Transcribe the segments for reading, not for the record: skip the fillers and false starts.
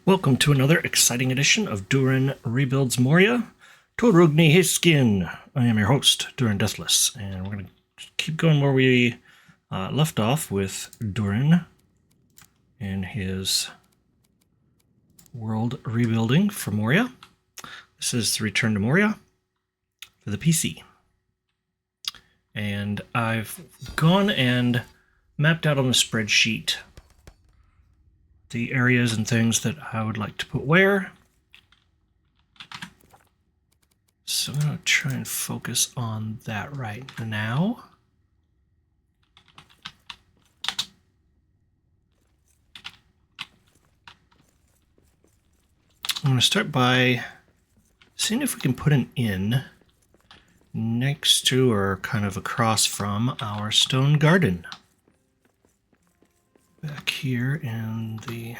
Welcome to another exciting edition of Durin Rebuilds Moria. Turugni Hisgin. I am your host, Durin Deathless, and we're going to keep going where we left off with Durin and his world rebuilding for Moria. This is the Return to Moria for the PC. And I've gone and mapped out on the spreadsheet the areas and things that I would like to put where. So I'm going to try and focus on that right now. I'm going to start by seeing if we can put an inn next to or kind of across from our stone garden. Back here in the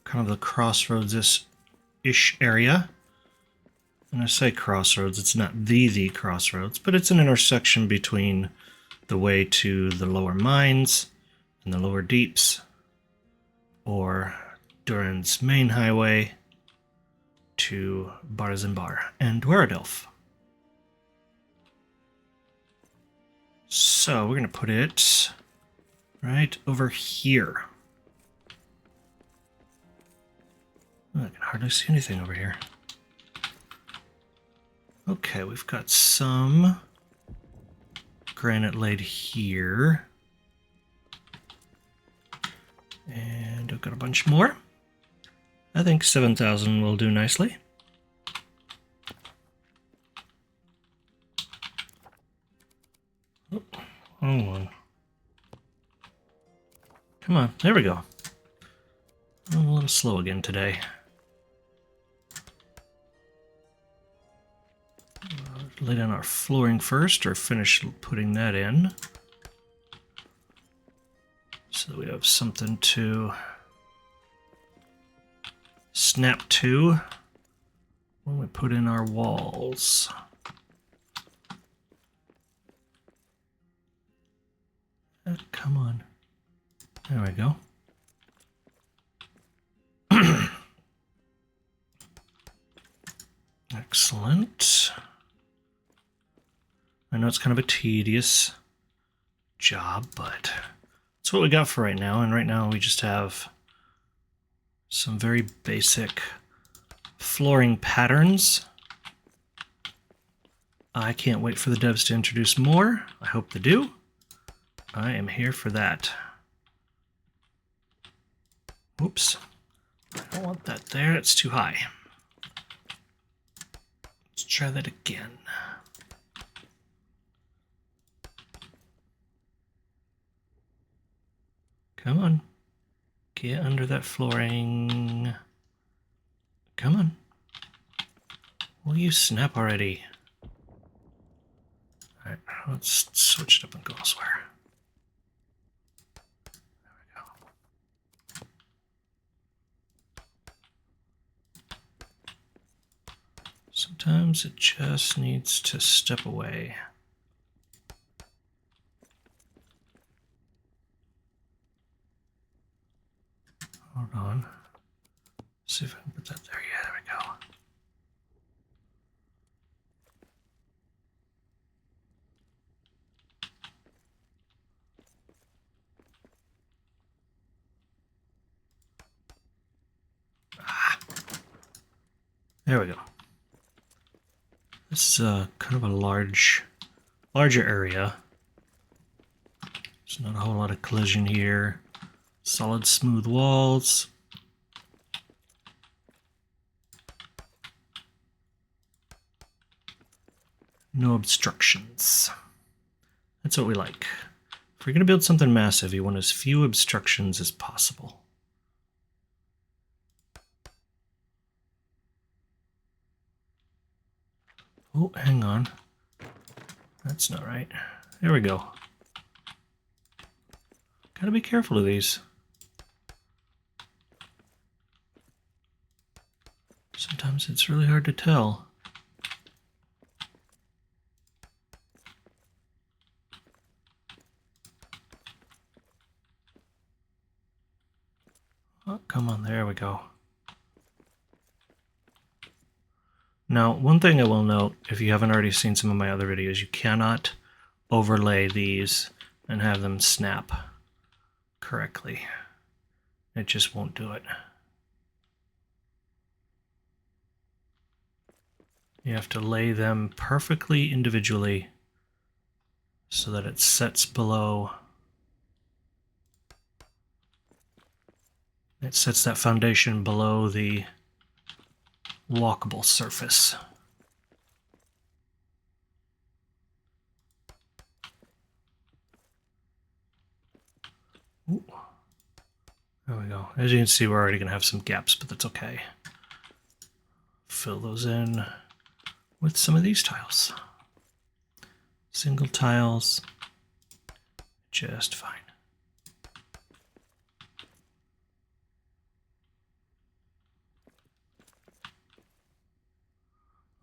kind of the crossroads-ish area. And I say crossroads, it's not the crossroads, but it's an intersection between the way to the lower mines and the lower deeps, or Durin's main highway to Barzimbar and Dwaradelf. So we're going to put it right over here. Oh, I can hardly see anything over here. Okay, we've got some granite laid here. And I've got a bunch more. I think 7,000 will do nicely. Oh, wrong one. Come on, there we go. I'm a little slow again today. Lay down our flooring first, or finish putting that in, so that we have something to snap to when we put in our walls. Come on. There we go. Excellent. I know it's kind of a tedious job, but it's what we got for right now. And right now we just have some very basic flooring patterns. I can't wait for the devs to introduce more. I hope they do. I am here for that. Oops. I don't want that there. It's too high. Let's try that again. Come on. Get under that flooring. Come on. Will you snap already? Alright, let's switch it up and go elsewhere. There we go. Sometimes it just needs to step away. Hold on. See if I can put that there. Yeah, there we go. Ah. There we go. This is kind of a larger area. There's not a whole lot of collision here. Solid, smooth walls. No obstructions. That's what we like. If you're going to build something massive, you want as few obstructions as possible. Oh, hang on. That's not right. There we go. Gotta be careful of these. Sometimes it's really hard to tell. Oh, come on, there we go. Now, one thing I will note, if you haven't already seen some of my other videos, you cannot overlay these and have them snap correctly. It just won't do it. You have to lay them perfectly individually so that it sets below. It sets that foundation below the walkable surface. Ooh. There we go. As you can see, we're already going to have some gaps, but that's okay. Fill those in with some of these tiles. Single tiles, just fine.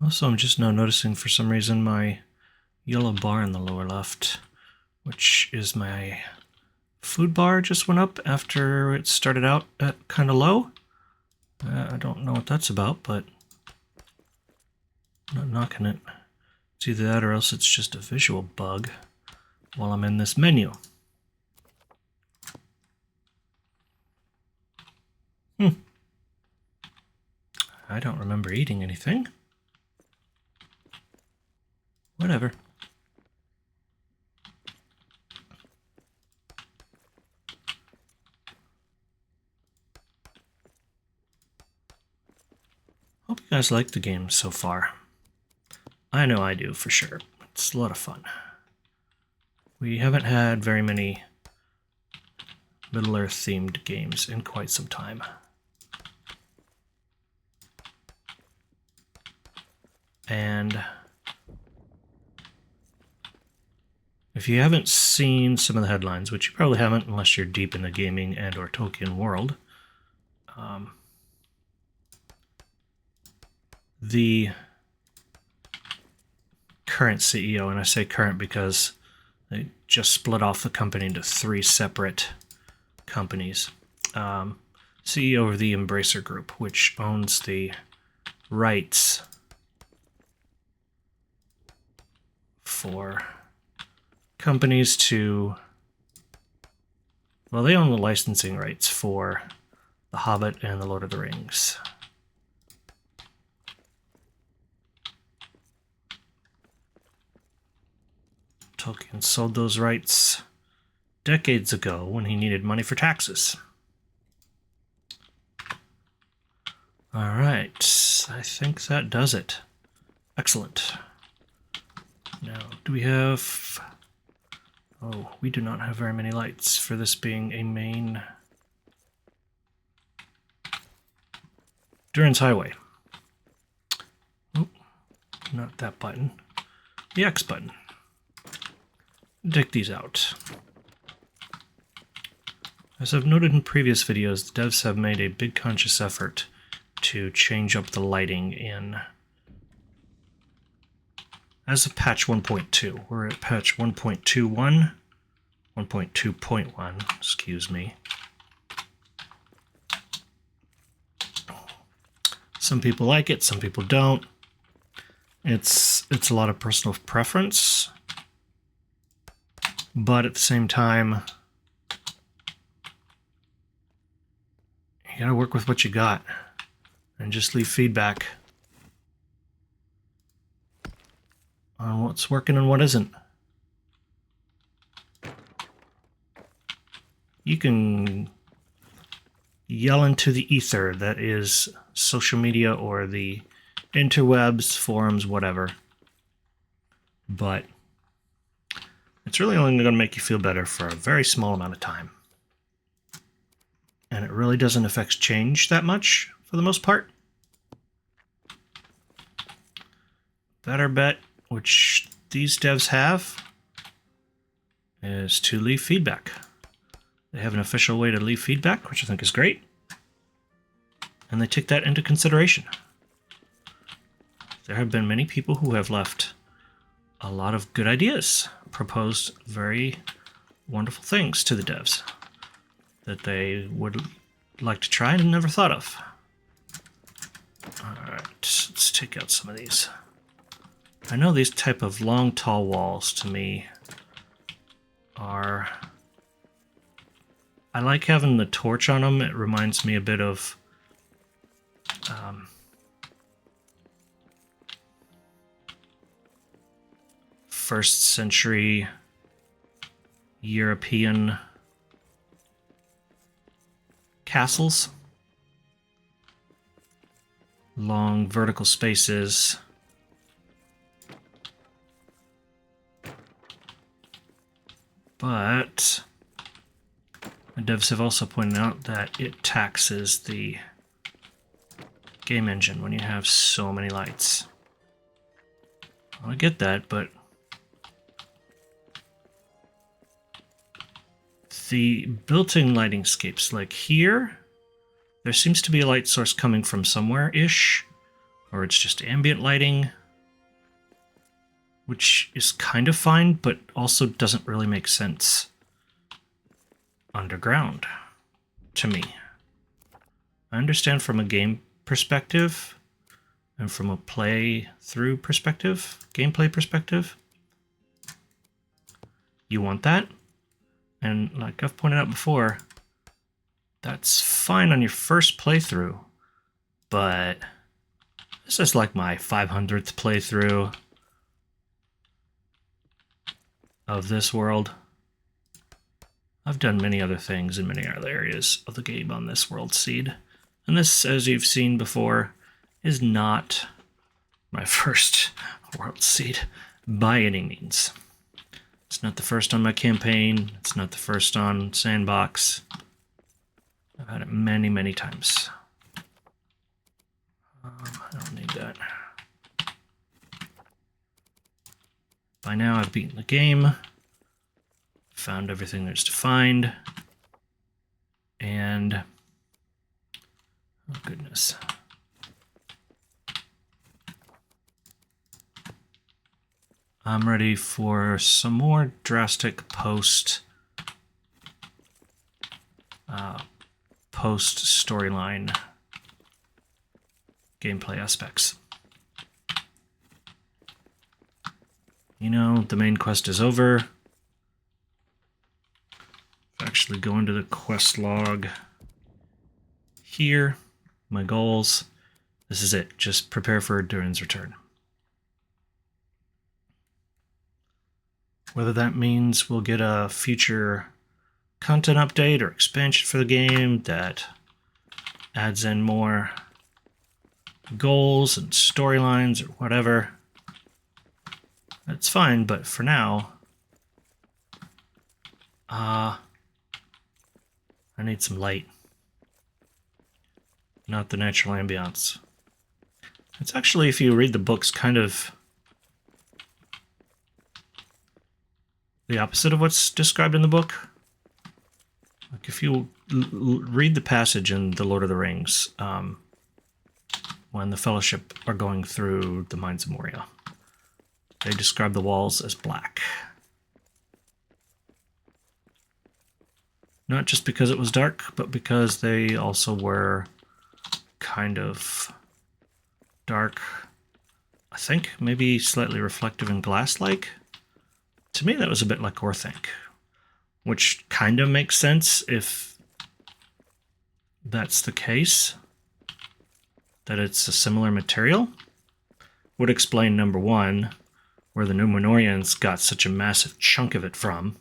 Also, I'm just now noticing for some reason my yellow bar in the lower left, which is my food bar, just went up after it started out at kind of low. I don't know what that's about, but I'm not knocking it. It's either that or else it's just a visual bug while I'm in this menu. I don't remember eating anything. Whatever. Hope you guys like the game so far. I know I do, for sure. It's a lot of fun. We haven't had very many Middle-earth themed games in quite some time. And if you haven't seen some of the headlines, which you probably haven't unless you're deep in the gaming and or Tolkien world, the current CEO, and I say current because they just split off the company into 3 separate companies. CEO of the Embracer Group, which owns the rights for companies to, well, they own the licensing rights for The Hobbit and The Lord of the Rings. Tolkien sold those rights decades ago when he needed money for taxes. All right, I think that does it. Excellent. Now, do we have... Oh, we do not have very many lights for this being a main... Durin's Highway. Oh, not that button. The X button. Take these out. As I've noted in previous videos, the devs have made a big conscious effort to change up the lighting in... As of patch 1.2, we're at patch 1.21, 1.2.1, excuse me. Some people like it, some people don't. It's a lot of personal preference, but at the same time, you gotta work with what you got and just leave feedback on what's working and what isn't. You can yell into the ether that is social media or the interwebs, forums, whatever. But it's really only going to make you feel better for a very small amount of time. And it really doesn't affect change that much for the most part. Better bet, which these devs have, is to leave feedback. They have an official way to leave feedback, which I think is great. And they take that into consideration. There have been many people who have left a lot of good ideas, proposed very wonderful things to the devs that they would like to try and never thought of. Alright, let's take out some of these. I know these type of long, tall walls to me are... I like having the torch on them. It reminds me a bit of... first century European castles. Long vertical spaces. But the devs have also pointed out that it taxes the game engine when you have so many lights. I get that, but the built-in lighting scapes, like here, there seems to be a light source coming from somewhere-ish, or it's just ambient lighting, which is kind of fine, but also doesn't really make sense underground to me. I understand from a game perspective and from a play-through perspective, gameplay perspective, you want that. And like I've pointed out before, that's fine on your first playthrough, but this is like my 500th playthrough of this world. I've done many other things in many other areas of the game on this world seed, and this, as you've seen before, is not my first world seed by any means. It's not the first on my campaign. It's not the first on Sandbox. I've had it many, many times. I don't need that. By now I've beaten the game, found everything there's to find, and oh goodness. I'm ready for some more drastic post-storyline gameplay aspects. You know, the main quest is over. Actually go into the quest log here, my goals. This is it. Just prepare for Durin's return. Whether that means we'll get a future content update or expansion for the game that adds in more goals and storylines or whatever, that's fine, but for now, I need some light, not the natural ambiance. It's actually, if you read the books, kind of the opposite of what's described in the book. Like if you read the passage in The Lord of the Rings, when the Fellowship are going through the mines of Moria, they describe the walls as black. Not just because it was dark, but because they also were kind of dark, I think, maybe slightly reflective and glass-like. To me, that was a bit like Orthanc, which kind of makes sense if that's the case, that it's a similar material. Would explain, number one, where the Númenóreans got such a massive chunk of it from,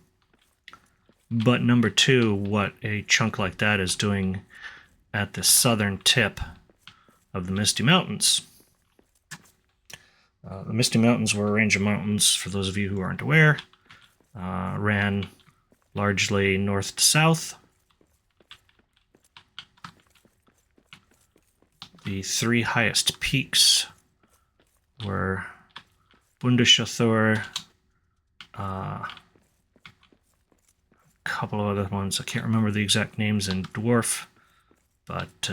but number two, what a chunk like that is doing at the southern tip of the Misty Mountains. The Misty Mountains were a range of mountains, for those of you who aren't aware, ran largely north to south. The three highest peaks were Bundeschathur, a couple of other ones. I can't remember the exact names in Dwarf, but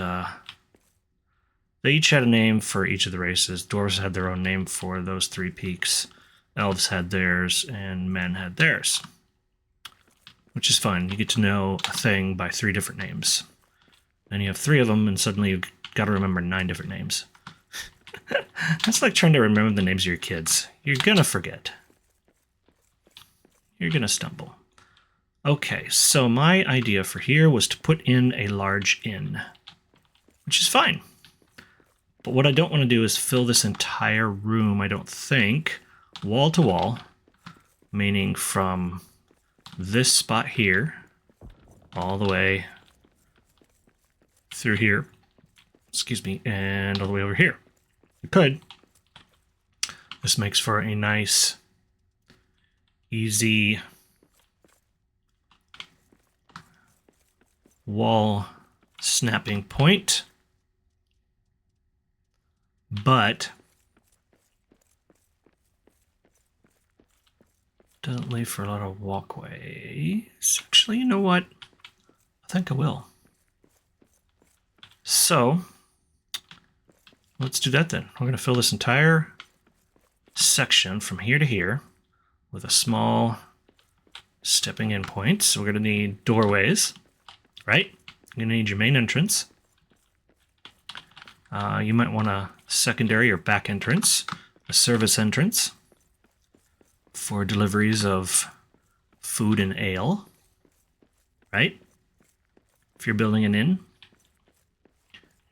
they each had a name for each of the races. Dwarves had their own name for those three peaks. Elves had theirs, and men had theirs. Which is fun. You get to know a thing by three different names. Then you have 3 of them, and suddenly you've got to remember 9 different names. That's like trying to remember the names of your kids. You're gonna forget. You're gonna stumble. Okay, so my idea for here was to put in a large inn, which is fine. But what I don't want to do is fill this entire room, I don't think, wall to wall, meaning from this spot here all the way through here, excuse me, and all the way over here. You could. This makes for a nice, easy wall snapping point, but doesn't leave for a lot of walkways. Actually, you know what? I think I will. So let's do that then. We're going to fill this entire section from here to here with a small stepping in point. So we're going to need doorways, right? You're going to need your main entrance. You might want a secondary or back entrance, a service entrance for deliveries of food and ale, right? If you're building an inn,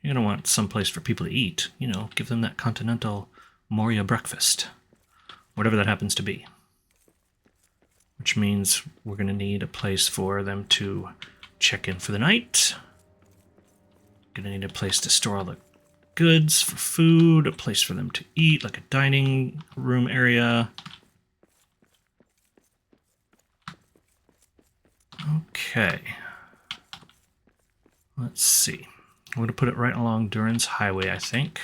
you're going to want some place for people to eat. You know, give them that continental Moria breakfast, whatever that happens to be. Which means we're going to need a place for them to check in for the night. Going to need a place to store all the goods for food, a place for them to eat, like a dining room area. Okay. Let's see. I'm going to put it right along Durin's highway, I think.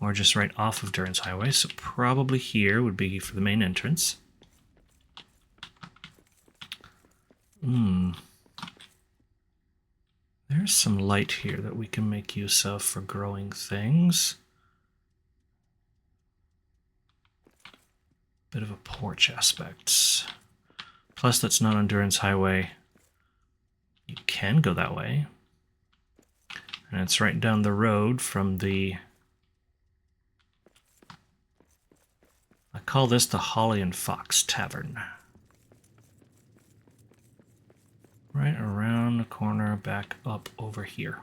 Or just right off of Durin's highway. So probably here would be for the main entrance. There's some light here that we can make use of for growing things. Bit of a porch aspect. Plus, that's not on Durin's highway. You can go that way. And it's right down the road from the... I call this the Hollin Fox Tavern. Right around the corner, back up over here.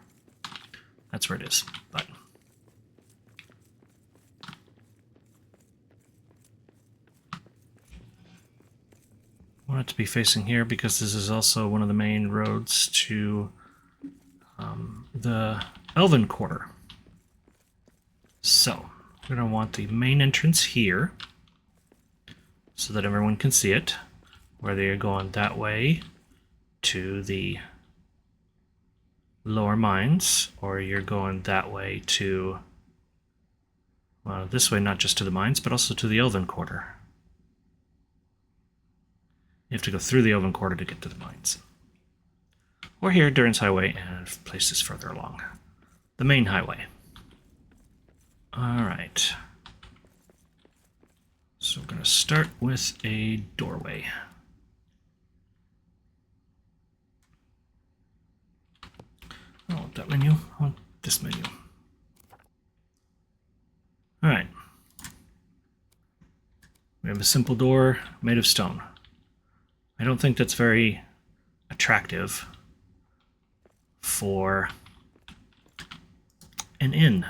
That's where it is. But I want it to be facing here because this is also one of the main roads to the Elven Quarter. So we're going to want the main entrance here so that everyone can see it, whether you're going that way to the lower mines, or you're going that way to, well, this way, not just to the mines, but also to the Elven Quarter. You have to go through the Elven Quarter to get to the mines. Or here, Durin's Highway, and places further along. The main highway. Alright. So we're going to start with a doorway. I don't want that menu, I want this menu. Alright. We have a simple door made of stone. I don't think that's very attractive for an inn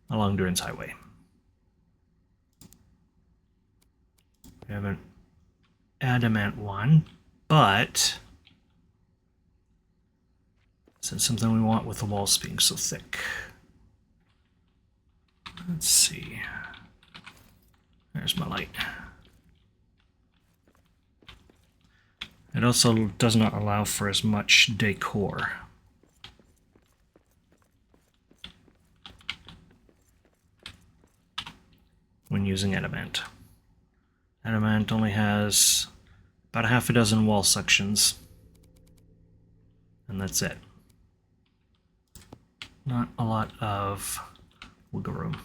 along Durin's Highway. We have an adamant one, but it's something we want with the walls being so thick. Let's see. There's my light. It also does not allow for as much decor. When using adamant. Adamant only has about a half a dozen wall sections, and that's it. Not a lot of wiggle room.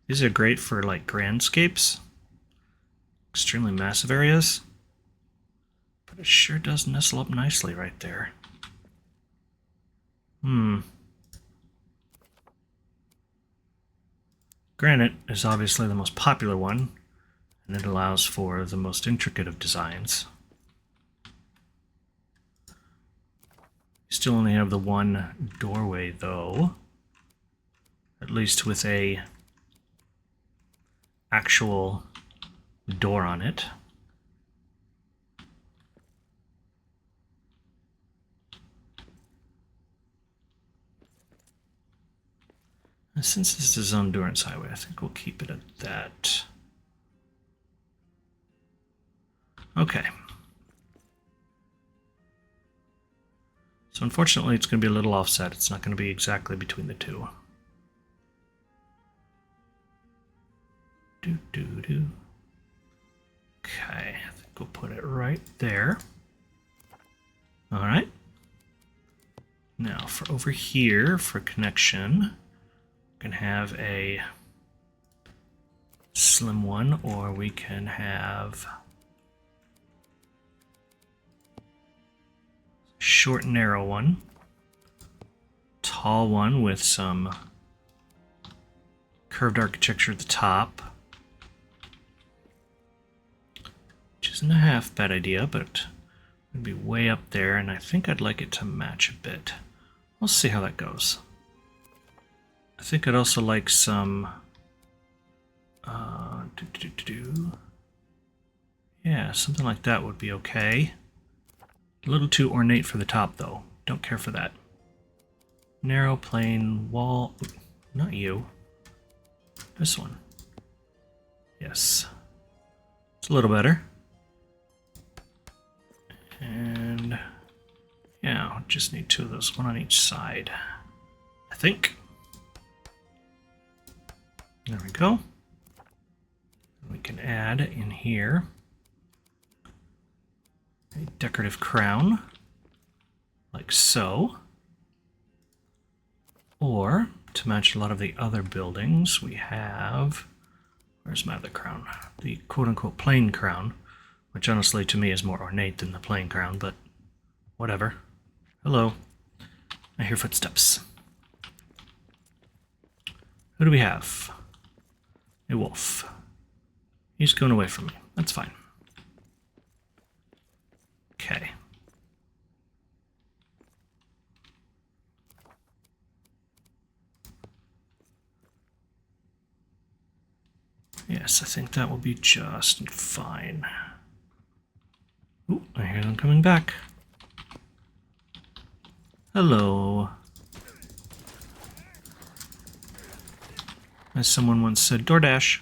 These are great for like grandscapes, extremely massive areas, but it sure does nestle up nicely right there. Granite is obviously the most popular one, and it allows for the most intricate of designs. You still only have the one doorway, though. At least with a actual door on it. And since this is on Durin's Highway, I think we'll keep it at that. Okay. So unfortunately, it's going to be a little offset. It's not going to be exactly between the two. Okay, I think we'll put it right there. All right. Now for over here, for connection, we can have a slim one, or we can have a short, narrow one, tall one with some curved architecture at the top, which isn't a half bad idea, but it'd be way up there, and I think I'd like it to match a bit. We'll see how that goes. I think I'd also like some yeah, something like that would be okay. A little too ornate for the top, though. Don't care for that. Narrow, plain wall. Not you. This one. Yes. It's a little better. And yeah, I'll just need two of those, one on each side, I think. There we go. We can add in here a decorative crown, like so. Or, to match a lot of the other buildings, we have... Where's my other crown? The quote-unquote plain crown, which honestly to me is more ornate than the plain crown, but whatever. Hello. I hear footsteps. Who do we have? A wolf. He's going away from me. That's fine. Okay. Yes, I think that will be just fine. Ooh, I hear them coming back. Hello. As someone once said, DoorDash.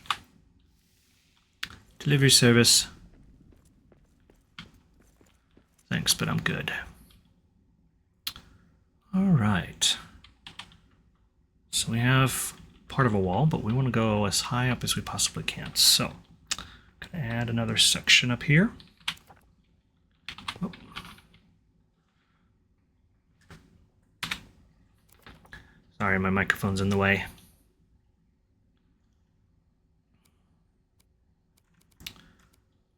Delivery service. Thanks, but I'm good. All right. So we have part of a wall, but we want to go as high up as we possibly can. So, gonna add another section up here. Oh. Sorry, my microphone's in the way.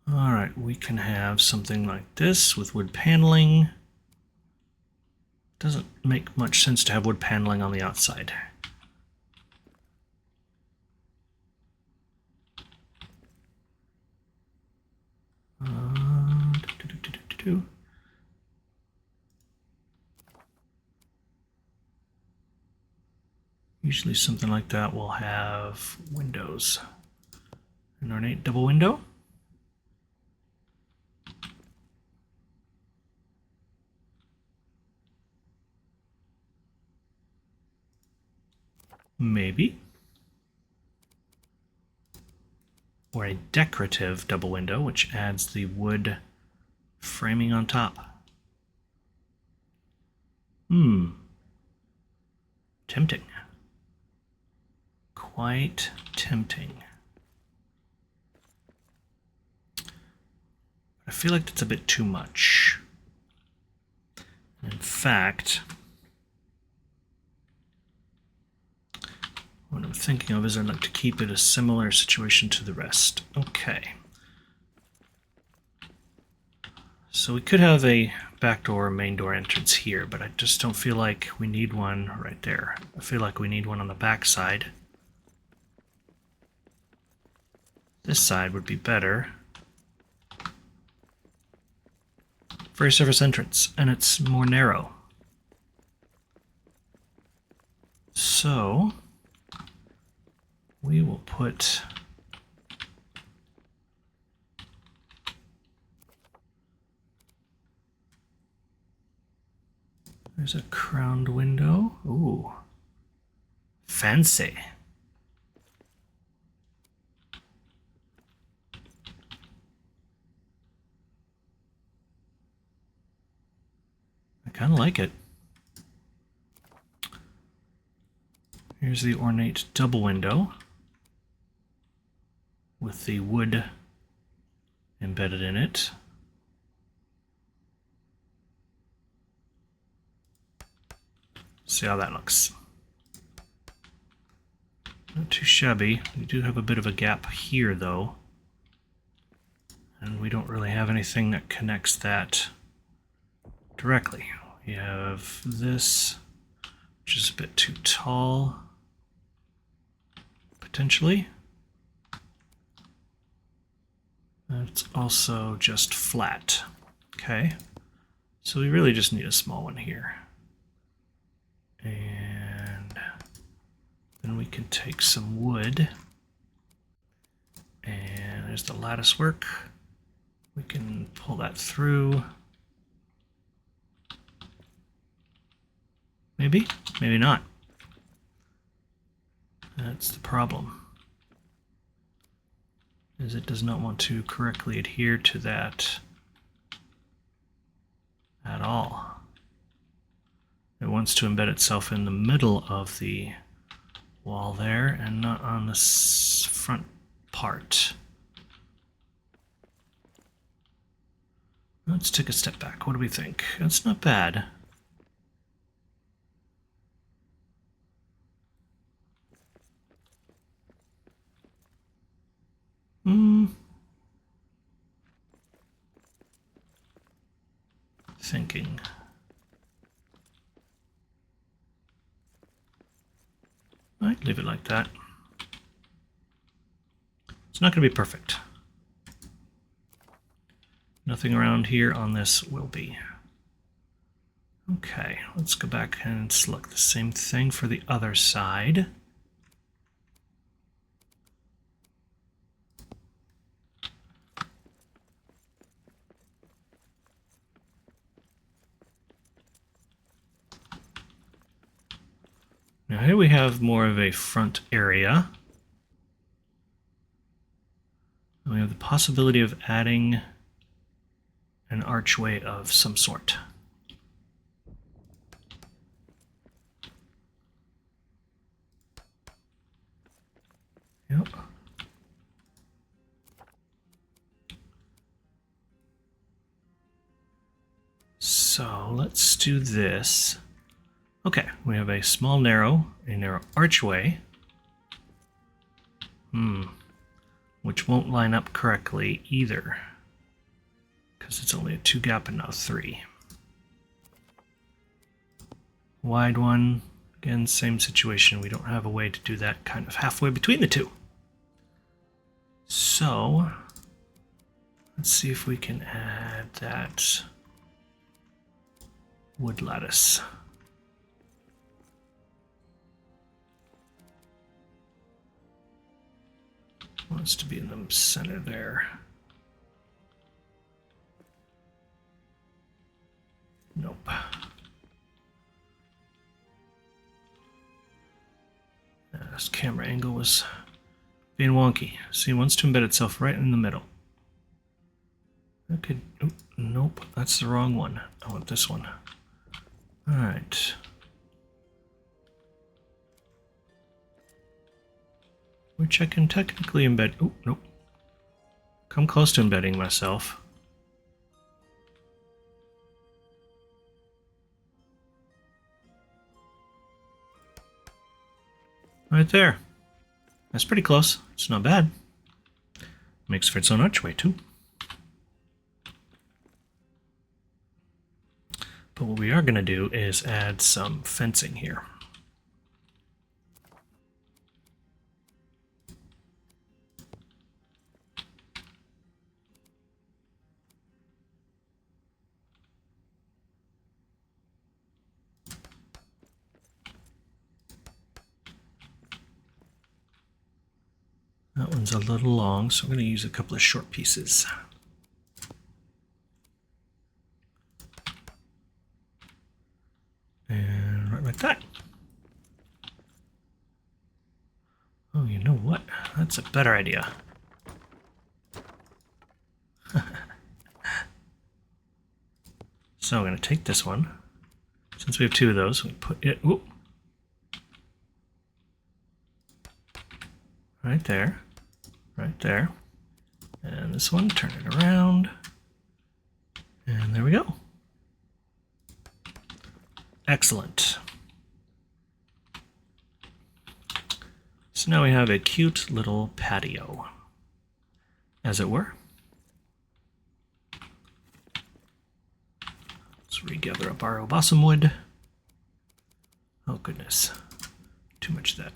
All right, we can have something like this with wood paneling. Doesn't make much sense to have wood paneling on the outside. Usually something like that will have windows. An ornate double window. Maybe. Or a decorative double window, which adds the wood framing on top. Tempting. Quite tempting. I feel like that's a bit too much. In fact, what I'm thinking of is I'd like to keep it a similar situation to the rest. Okay. So we could have a back door or main door entrance here, but I just don't feel like we need one right there. I feel like we need one on the back side. This side would be better for a surface entrance, and it's more narrow. So we will put there's a crowned window. Ooh, fancy. I kind of like it. Here's the ornate double window with the wood embedded in it. See how that looks. Not too shabby. We do have a bit of a gap here, though. And we don't really have anything that connects that directly. We have this, which is a bit too tall, potentially. It's also just flat. Okay, so we really just need a small one here. And then we can take some wood, and there's the lattice work. We can pull that through. Maybe, maybe not. That's the problem, is it does not want to correctly adhere to that at all. It wants to embed itself in the middle of the wall there and not on the front part. Let's take a step back. What do we think? That's not bad. Thinking. I'd leave it like that. It's not going to be perfect. Nothing around here on this will be. Okay, let's go back and select the same thing for the other side. Now here we have more of a front area. And we have the possibility of adding an archway of some sort. Yep. So let's do this. Okay, we have a small narrow archway. Which won't line up correctly either, because it's only a 2 gap and not 3. Wide one, again, same situation. We don't have a way to do that kind of halfway between the two. So, let's see if we can add that wood lattice. Wants to be in the center there. Nope. This camera angle was being wonky. See, it wants to embed itself right in the middle. That could... Oh, nope, that's the wrong one. I want this one. Alright. Which I can technically embed. Oh, nope. Come close to embedding myself. Right there. That's pretty close. It's not bad. Makes for its own archway, too. But what we are going to do is add some fencing here. That one's a little long, so I'm going to use a couple of short pieces. And right like that. Oh, you know what? That's a better idea. So I'm going to take this one. Since we have two of those, we put it right there, right there. And this one, turn it around. And there we go. Excellent. So now we have a cute little patio, as it were. Let's regather up our balsam wood. Oh goodness, too much of that.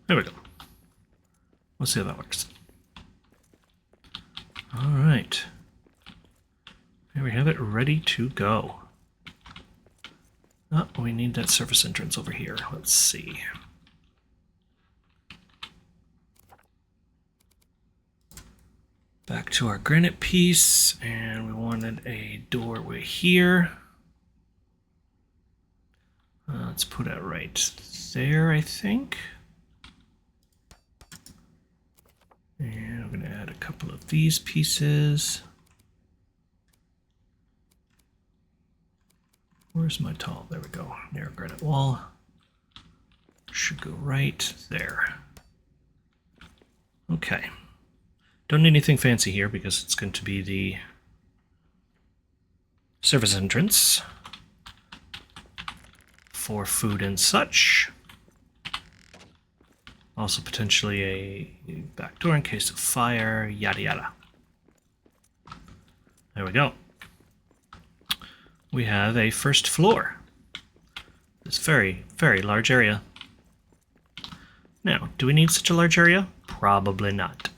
There we go. Let's see how that works. All right. Here we have it ready to go. Oh, we need that surface entrance over here. Let's see. Back to our granite piece, and we wanted a doorway here. Let's put it right there, I think. And I'm going to add a couple of these pieces. Where's my tall? There we go. Narrow granite wall. Should go right there. Okay. Don't need anything fancy here because it's going to be the surface entrance for food and such. Also potentially a back door in case of fire, yada yada. There we go. We have a first floor. This very, very large area. Now, do we need such a large area? Probably not.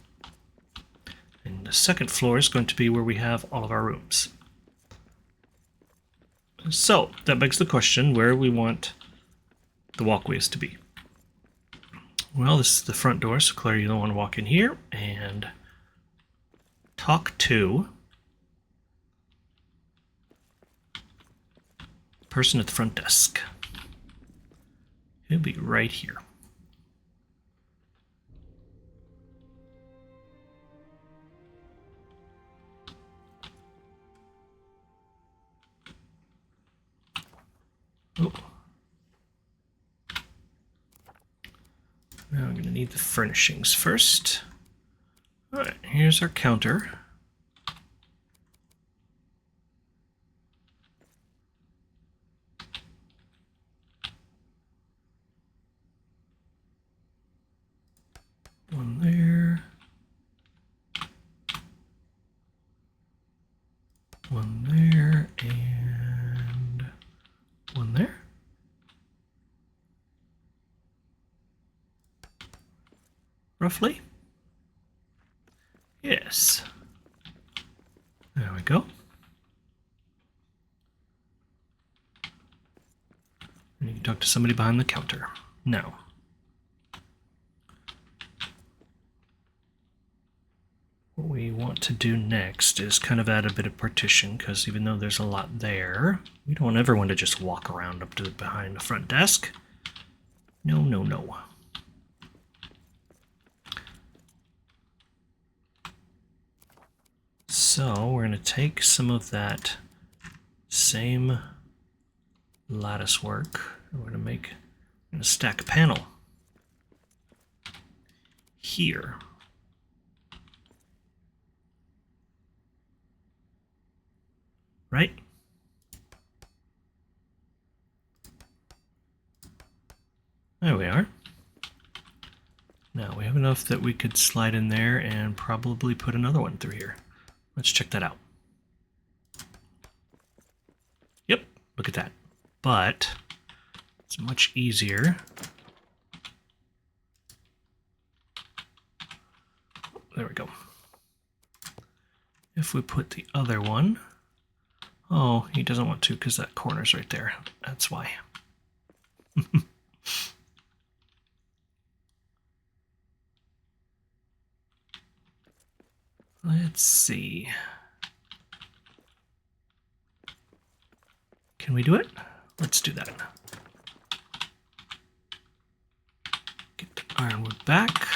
And the second floor is going to be where we have all of our rooms. So, that begs the question where we want the walkways to be. Well, this is the front door, so Claire, you'll want to walk in here and talk to the person at the front desk. He'll be right here. Oh. Now I'm going to need the furnishings first. Alright, here's our counter. One there. One there, and one there. Roughly. Yes. There we go. And you can talk to somebody behind the counter. Now. What we want to do next is kind of add a bit of partition, because even though there's a lot there, we don't want everyone to just walk around up to behind the front desk. No, no, no. So we're going to take some of that same lattice work. We're going to stack a panel here. right? There we are. Now we have enough that we could slide in there and probably put another one through here. Let's check that out. Yep, look at that. But it's much easier. There we go. If we put the other one, oh, he doesn't want to because that corner's right there. That's why. Let's see. Can we do it? Let's do that. Get the ironwood back.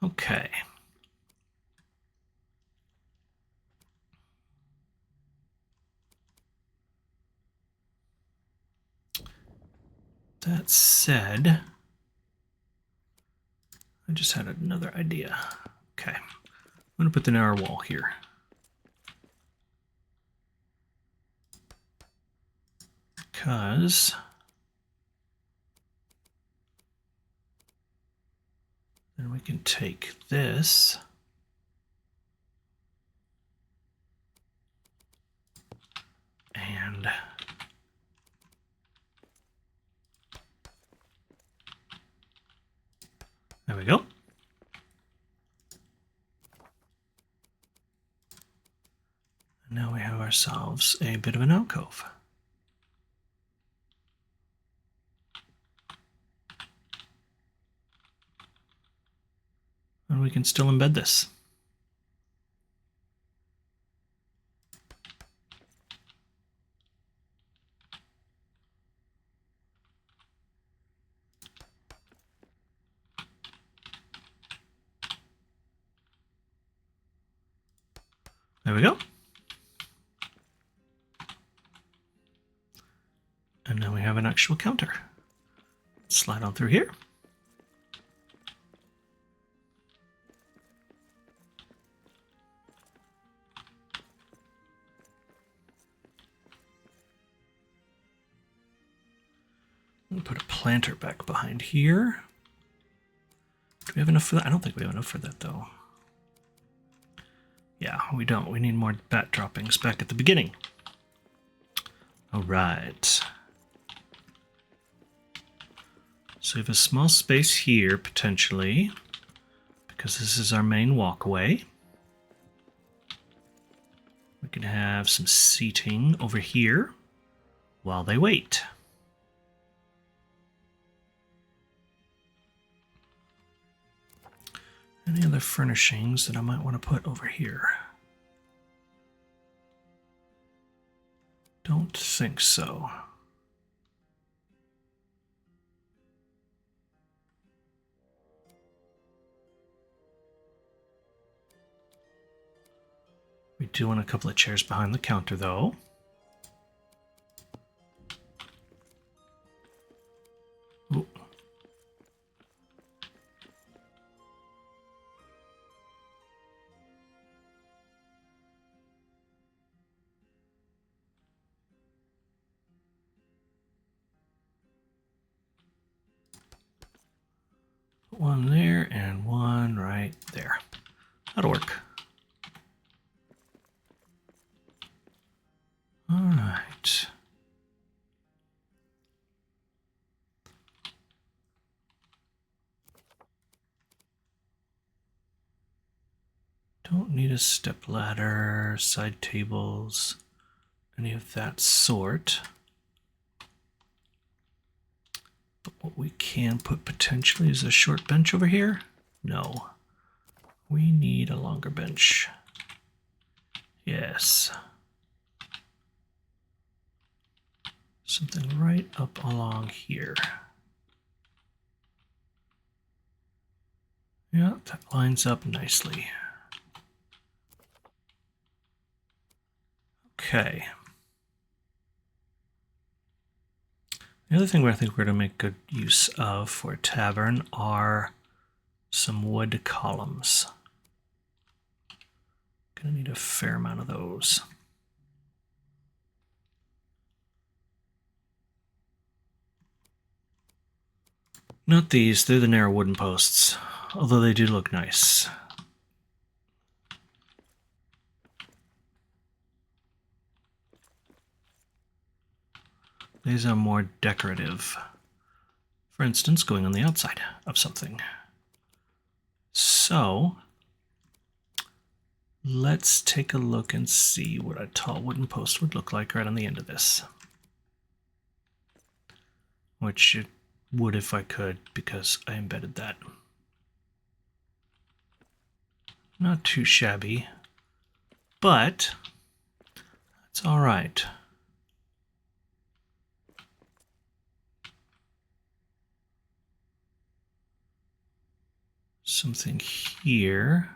Okay. That said, I just had another idea. Okay. I'm going to put the narrow wall here. Because then we can take this and there we go. And now we have ourselves a bit of an alcove. And we can still embed this. There we go. And now we have an actual counter. Slide on through here. We'll put a planter back behind here. Do we have enough for that? I don't think we have enough for that, though. Yeah, we don't. We need more bat droppings back at the beginning. All right. So we have a small space here, potentially, because this is our main walkway. We can have some seating over here while they wait. Any other furnishings that I might want to put over here? Don't think so. We do want a couple of chairs behind the counter, though. Ooh. One there and one right there. That'll work. All right. Don't need a step ladder, side tables, any of that sort. But what we can put potentially is a short bench over here. No, we need a longer bench. Yes. Something right up along here. Yeah, that lines up nicely. Okay. The other thing I think we're going to make good use of for a tavern are some wood columns. Gonna need a fair amount of those. Not these, they're the narrow wooden posts, although they do look nice. These are more decorative. For instance, going on the outside of something. So, let's take a look and see what a tall wooden post would look like right on the end of this. Which it would if I could, because I embedded that. Not too shabby, but it's all right. Something here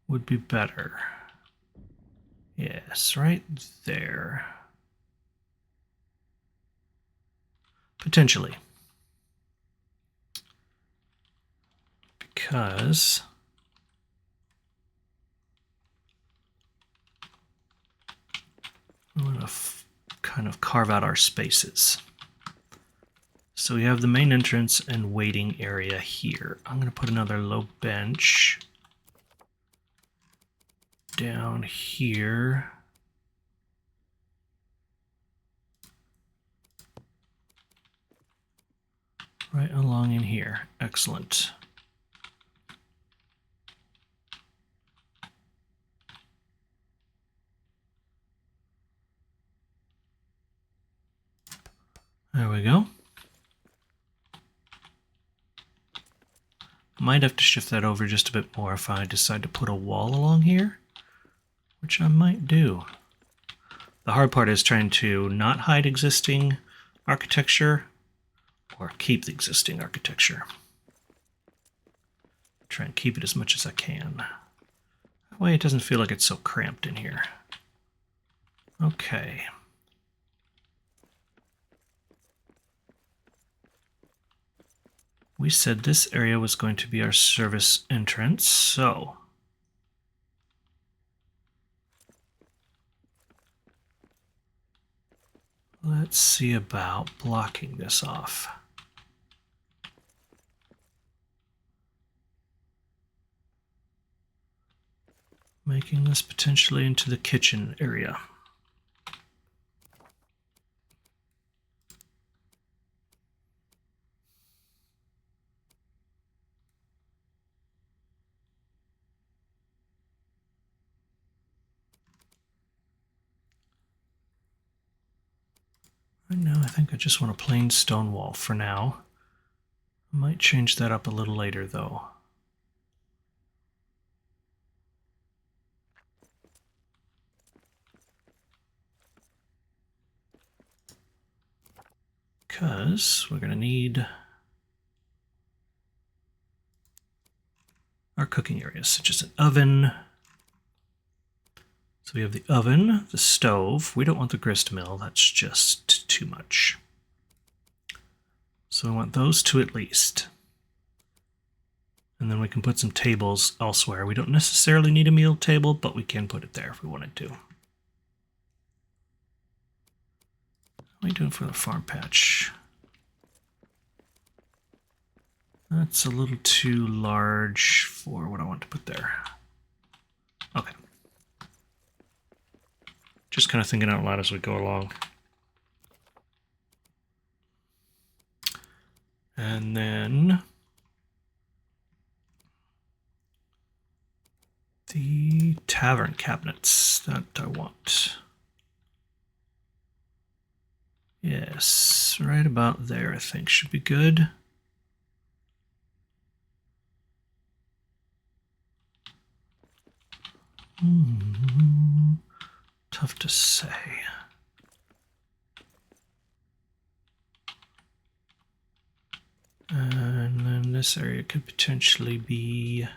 would be better. Yes, right there. Potentially. Because I'm going to kind of carve out our spaces. So we have the main entrance and waiting area here. I'm going to put another low bench down here. Right along in here. Excellent. There we go. Might have to shift that over just a bit more if I decide to put a wall along here, which I might do. The hard part is trying to not hide existing architecture or keep the existing architecture. Try and keep it as much as I can. That way it doesn't feel like it's so cramped in here. Okay. We said this area was going to be our service entrance, so let's see about blocking this off. Making this potentially into the kitchen area. Right now, I think I just want a plain stone wall for now. I might change that up a little later, though. Because we're going to need our cooking areas, such as an oven. So we have the oven, the stove. We don't want the grist mill. That's just too much. So we want those two at least. And then we can put some tables elsewhere. We don't necessarily need a meal table, but we can put it there if we wanted to. What are we doing for the farm patch? That's a little too large for what I want to put there. Okay. Just kind of thinking out loud as we go along. And then the tavern cabinets that I want. Yes, right about there I think should be good. Tough to say. And then this area could potentially be...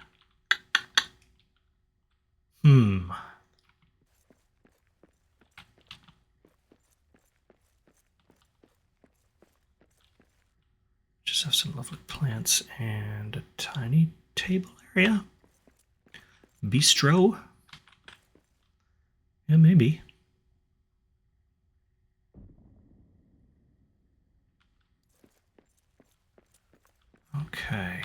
Just have some lovely plants and a tiny table area. Bistro. Yeah, maybe. Okay.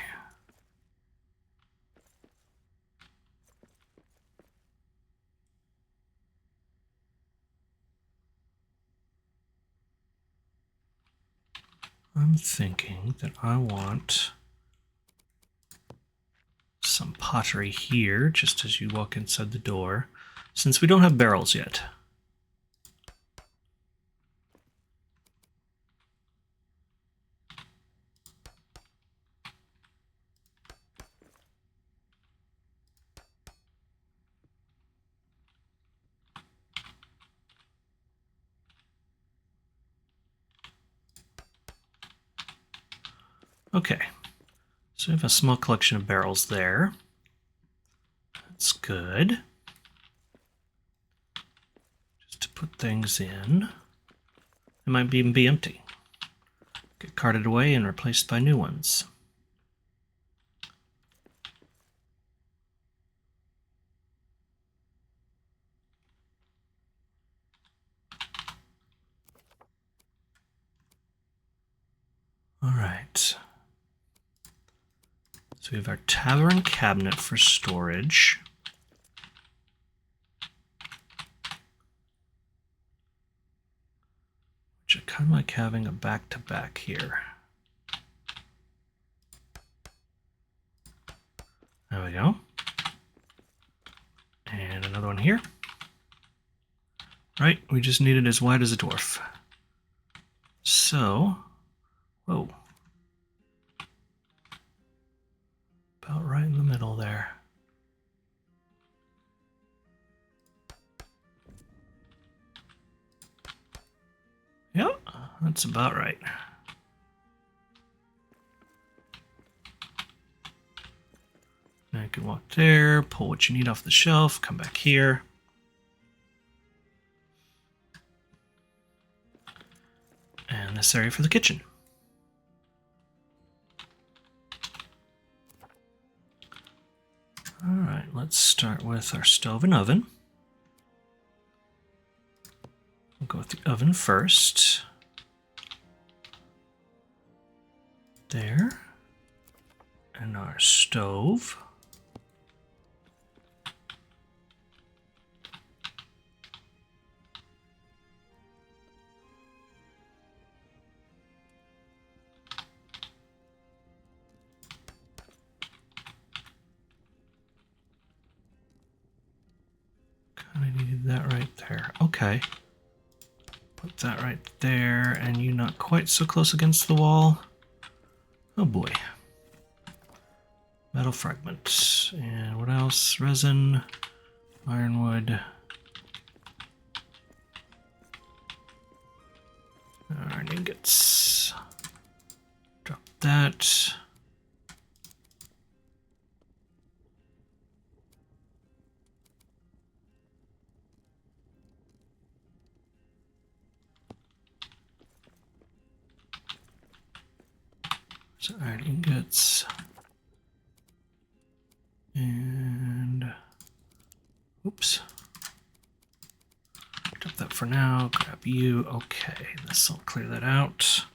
I'm thinking that I want some pottery here, just as you walk inside the door, since we don't have barrels yet. Okay, so we have a small collection of barrels there. That's good. Just to put things in. They might even be empty. Get carted away and replaced by new ones. All right. So we have our tavern cabinet for storage. Which I kind of like having a back-to-back here. There we go. And another one here. Right, we just need it as wide as a dwarf. So, whoa. About right in the middle there. Yep, that's about right. Now you can walk there, pull what you need off the shelf, come back here. And this area for the kitchen. All right, let's start with our stove and oven. We'll go with the oven first. There. And our stove. Kind of needed that right there. Okay. Put that right there, and you not quite so close against the wall. Oh boy. Metal fragments. And what else? Resin, ironwood. Iron ingots. Drop that. So iron ingots. And oops. Drop that for now. Grab you. Okay, this will clear that out.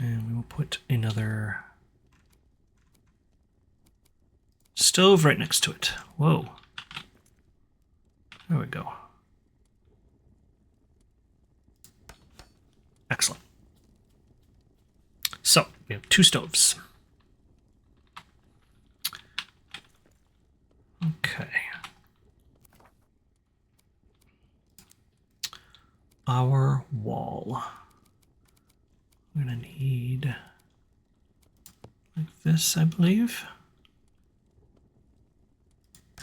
And we will put another stove right next to it. Whoa. There we go. Excellent. So, we have 2 stoves. Okay. Our wall. We're going to need like this, I believe.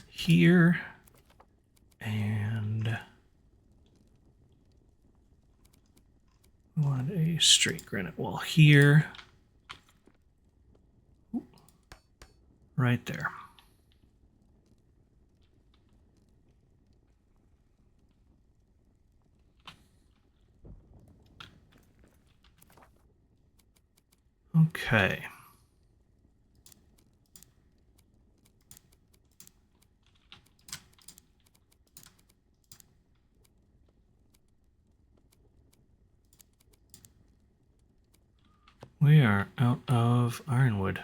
Here. And we want a straight granite wall here. Right there. Okay. We are out of ironwood.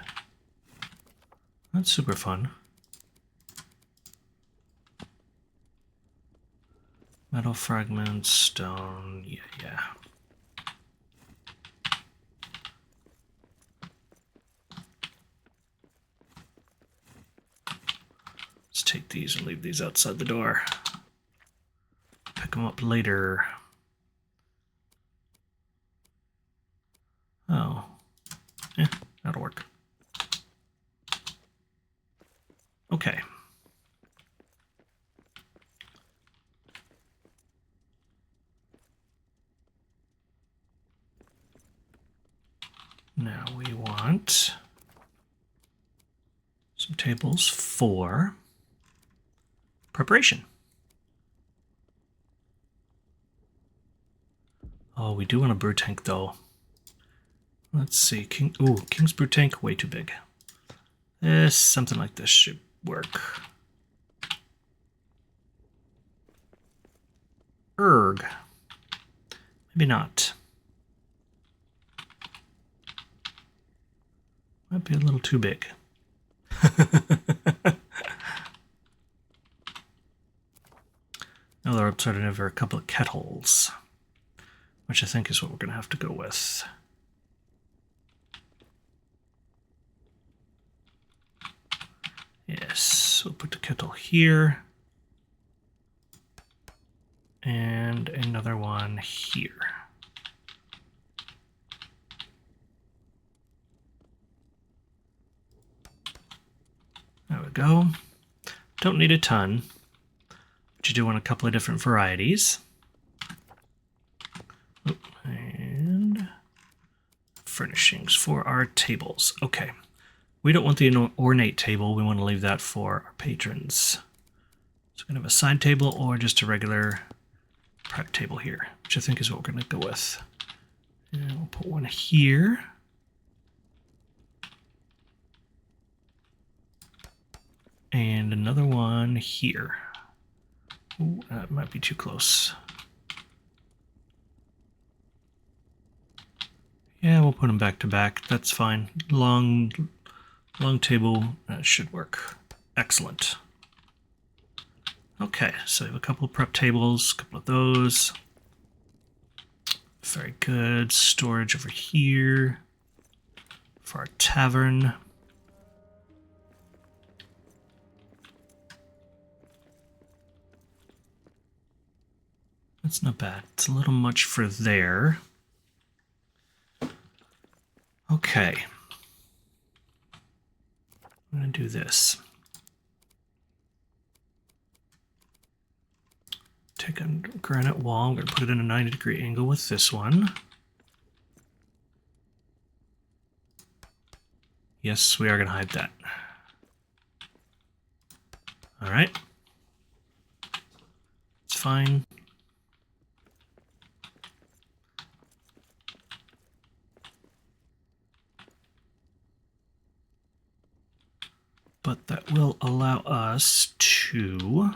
That's super fun. Metal fragments, stone, yeah. Let's take these and leave these outside the door. Pick them up later. Oh. Yeah, that'll work. Okay. Now we want some tables for preparation. Oh, we do want a brew tank though. Let's see. King's brew tank, way too big. Something like this should work. Erg. Maybe not. Might be a little too big. Another alternative are a couple of kettles, which I think is what we're going to have to go with. Yes, we'll put the kettle here. And another one here. There we go. Don't need a ton, but you do want a couple of different varieties. And furnishings for our tables. Okay. We don't want the ornate table. We want to leave that for our patrons. So we're going to have a side table or just a regular prep table here, which I think is what we're going to go with. And we'll put one here. And another one here. Ooh, that might be too close. Yeah, we'll put them back to back. That's fine. Long table, that should work. Excellent. Okay, so we have a couple of prep tables, a couple of those. Very good. Storage over here for our tavern. That's not bad. It's a little much for there. Okay. I'm going to do this. Take a granite wall. I'm going to put it in a 90-degree angle with this one. Yes, we are going to hide that. All right. It's fine. But that will allow us to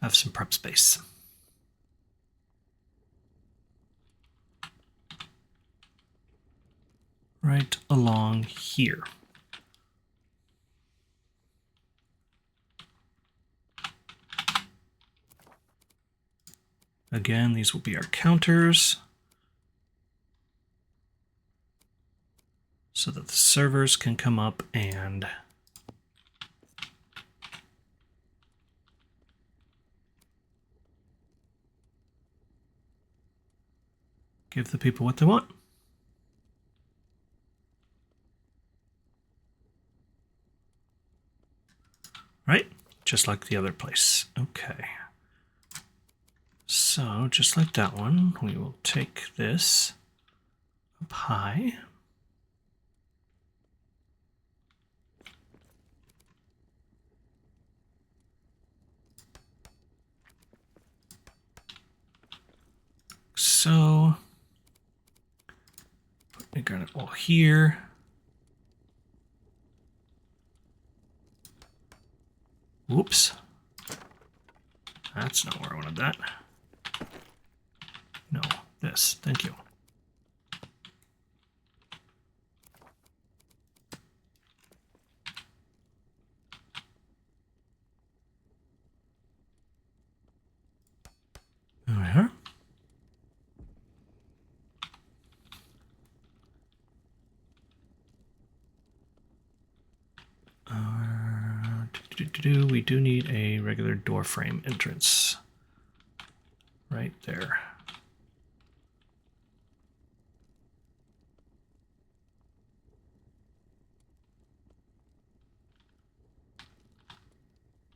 have some prep space. Right along here. Again, these will be our counters so that the servers can come up and give the people what they want. Right? Just like the other place. Okay. So, just like that one, we will take this up high. so. Put a granite wall here. Whoops. That's not where I wanted that. No, this. Thank you. There we are. We do need a regular door frame entrance right there.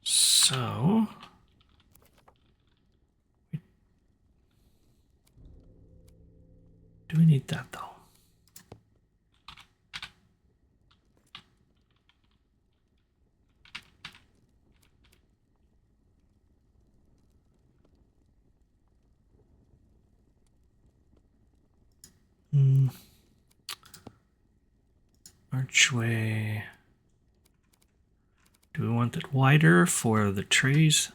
So do we need that though? Archway. Do we want it wider for the trays?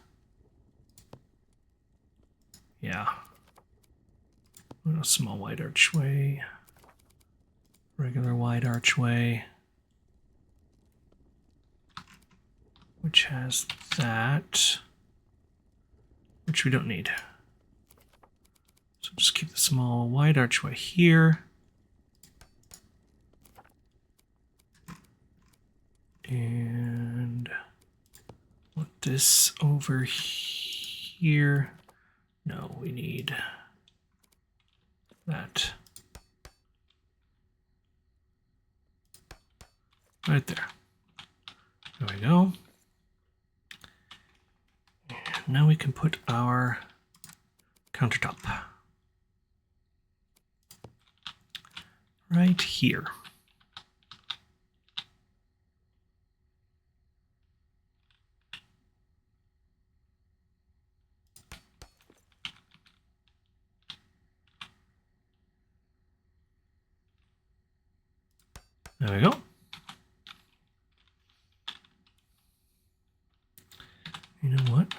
Yeah. A small wide archway. Regular wide archway. Which has that. Which we don't need. So just keep the small wide archway here. And put this over here. No, we need that right there. There we go. And now we can put our countertop right here. There we go. You know what?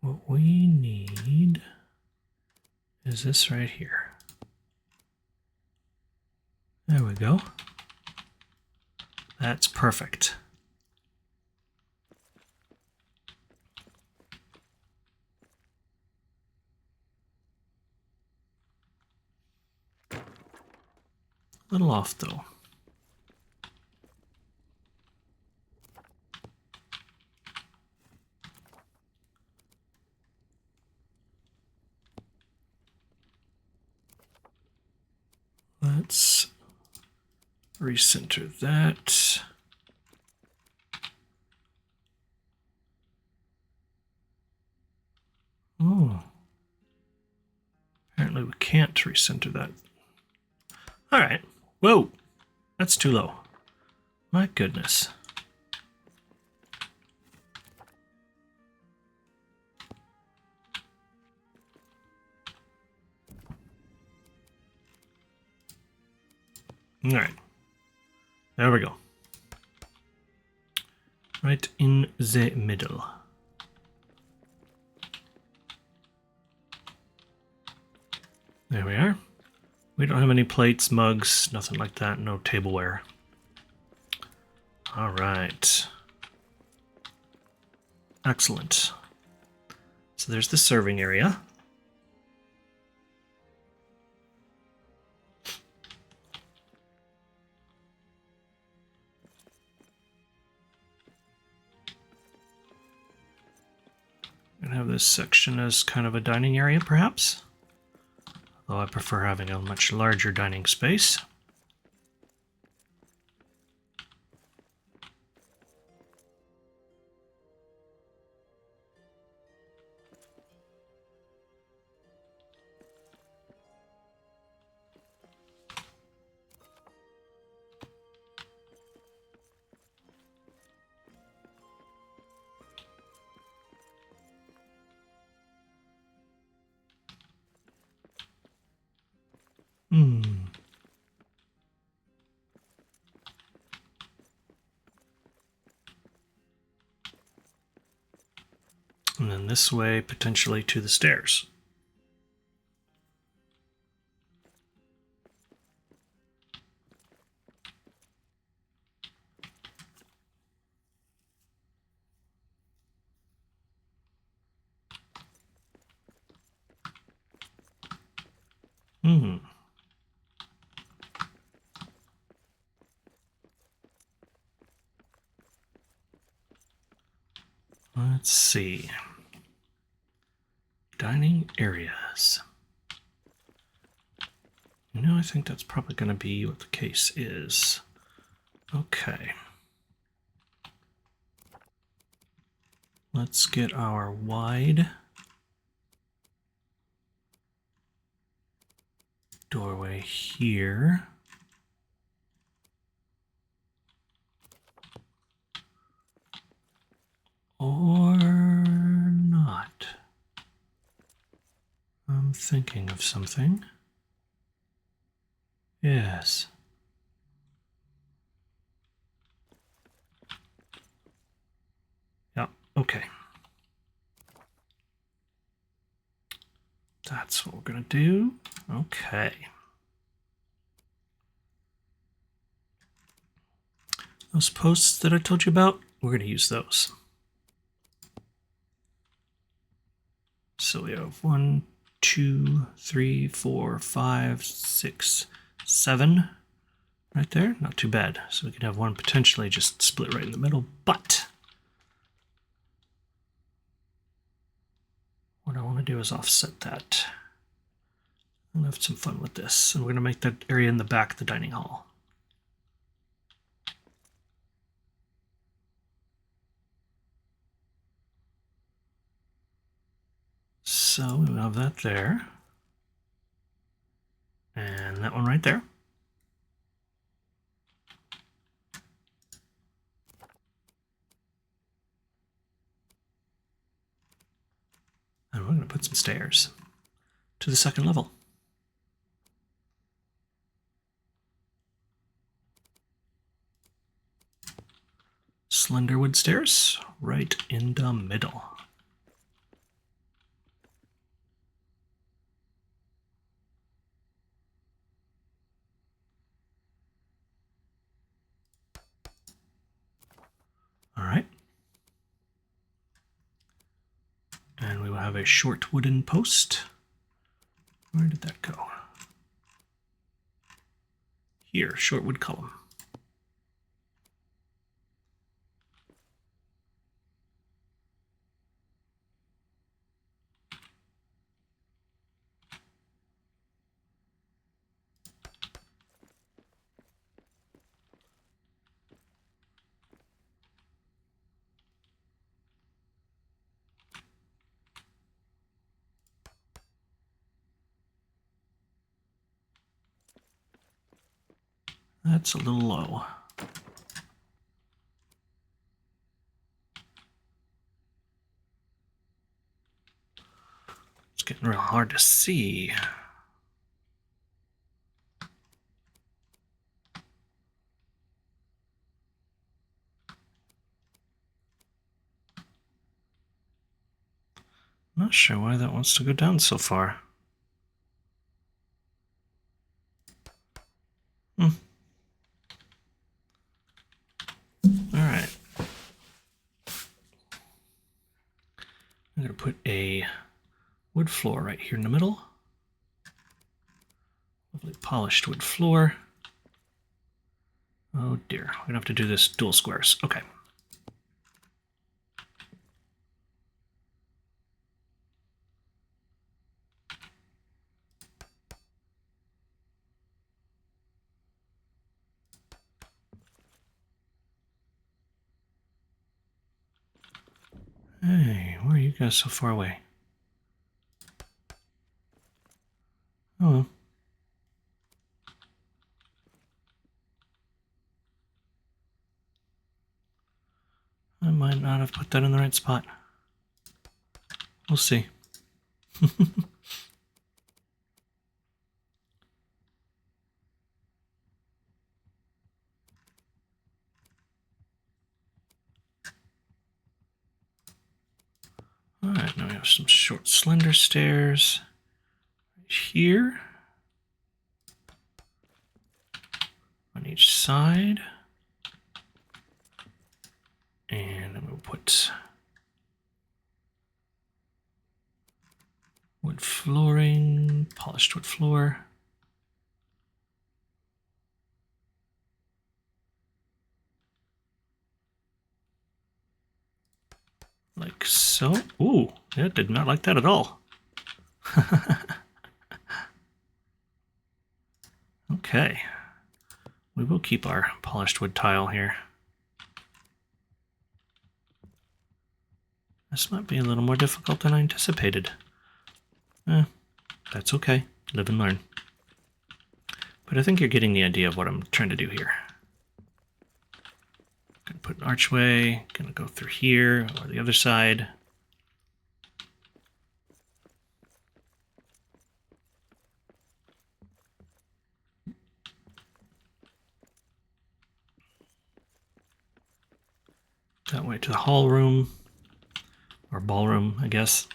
What we need is this right here. There we go. That's perfect. A little off though. Let's recenter that. Oh. Apparently we can't recenter that. All right. Whoa. That's too low. My goodness. All right. There we go. Right in the middle. There we are. We don't have any plates, mugs, nothing like that. No tableware. All right. Excellent. So there's the serving area. And have this section as kind of a dining area, perhaps. Though I prefer having a much larger dining space. Hmm. And then this way, potentially to the stairs. Hmm. Let's see. Dining areas. I think that's probably going to be what the case is. Okay. Let's get our wide doorway here. Or not. I'm thinking of something. Yes. Yeah, okay. That's what we're going to do. Okay. Those posts that I told you about, we're going to use those. So we have 1, 2, 3, 4, 5, 6, 7 right there. Not too bad. So we can have one potentially just split right in the middle, but what I want to do is offset that. I'm going to have some fun with this. And we're going to make that area in the back the dining hall. So we have that there. And that one right there. And we're going to put some stairs to the second level. Slender wood stairs right in the middle. All right. And we will have a short wooden post. Where did that go? Here, short wood column. That's a little low. It's getting real hard to see. Not sure why that wants to go down so far. All right. I'm going to put a wood floor right here in the middle. Lovely polished wood floor. Oh dear, we're going to have to do this dual squares. Okay. Hey, why are you guys so far away? Oh well. I might not have put that in the right spot. We'll see. have some short, slender stairs right here on each side. And I'm going to put wood flooring, polished wood floor. Like so. Ooh, yeah, did not like that at all. Okay. We will keep our polished wood tile here. This might be a little more difficult than I anticipated. That's okay. Live and learn. But I think you're getting the idea of what I'm trying to do here. Gonna put an archway, gonna go through here or the other side. That way to the hall room, or ballroom, I guess.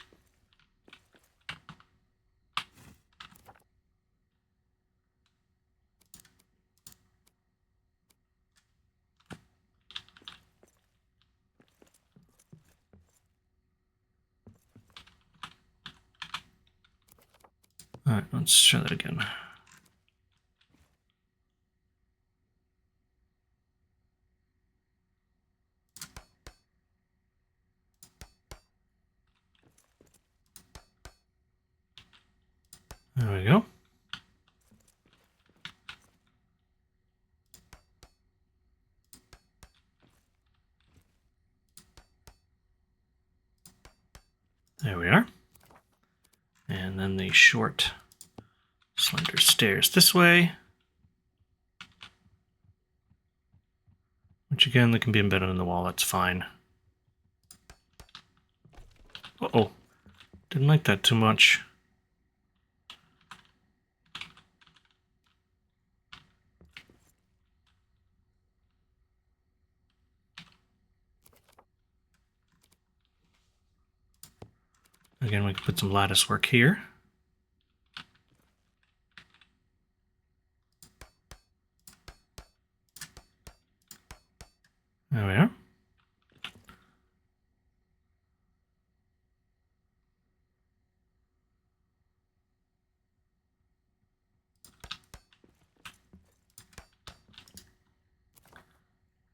All right, let's try that again. There we go. There we are. And then the short, slender stairs this way. Which again, they can be embedded in the wall, that's fine. Uh-oh, didn't like that too much. Again, we can put some lattice work here. There we are.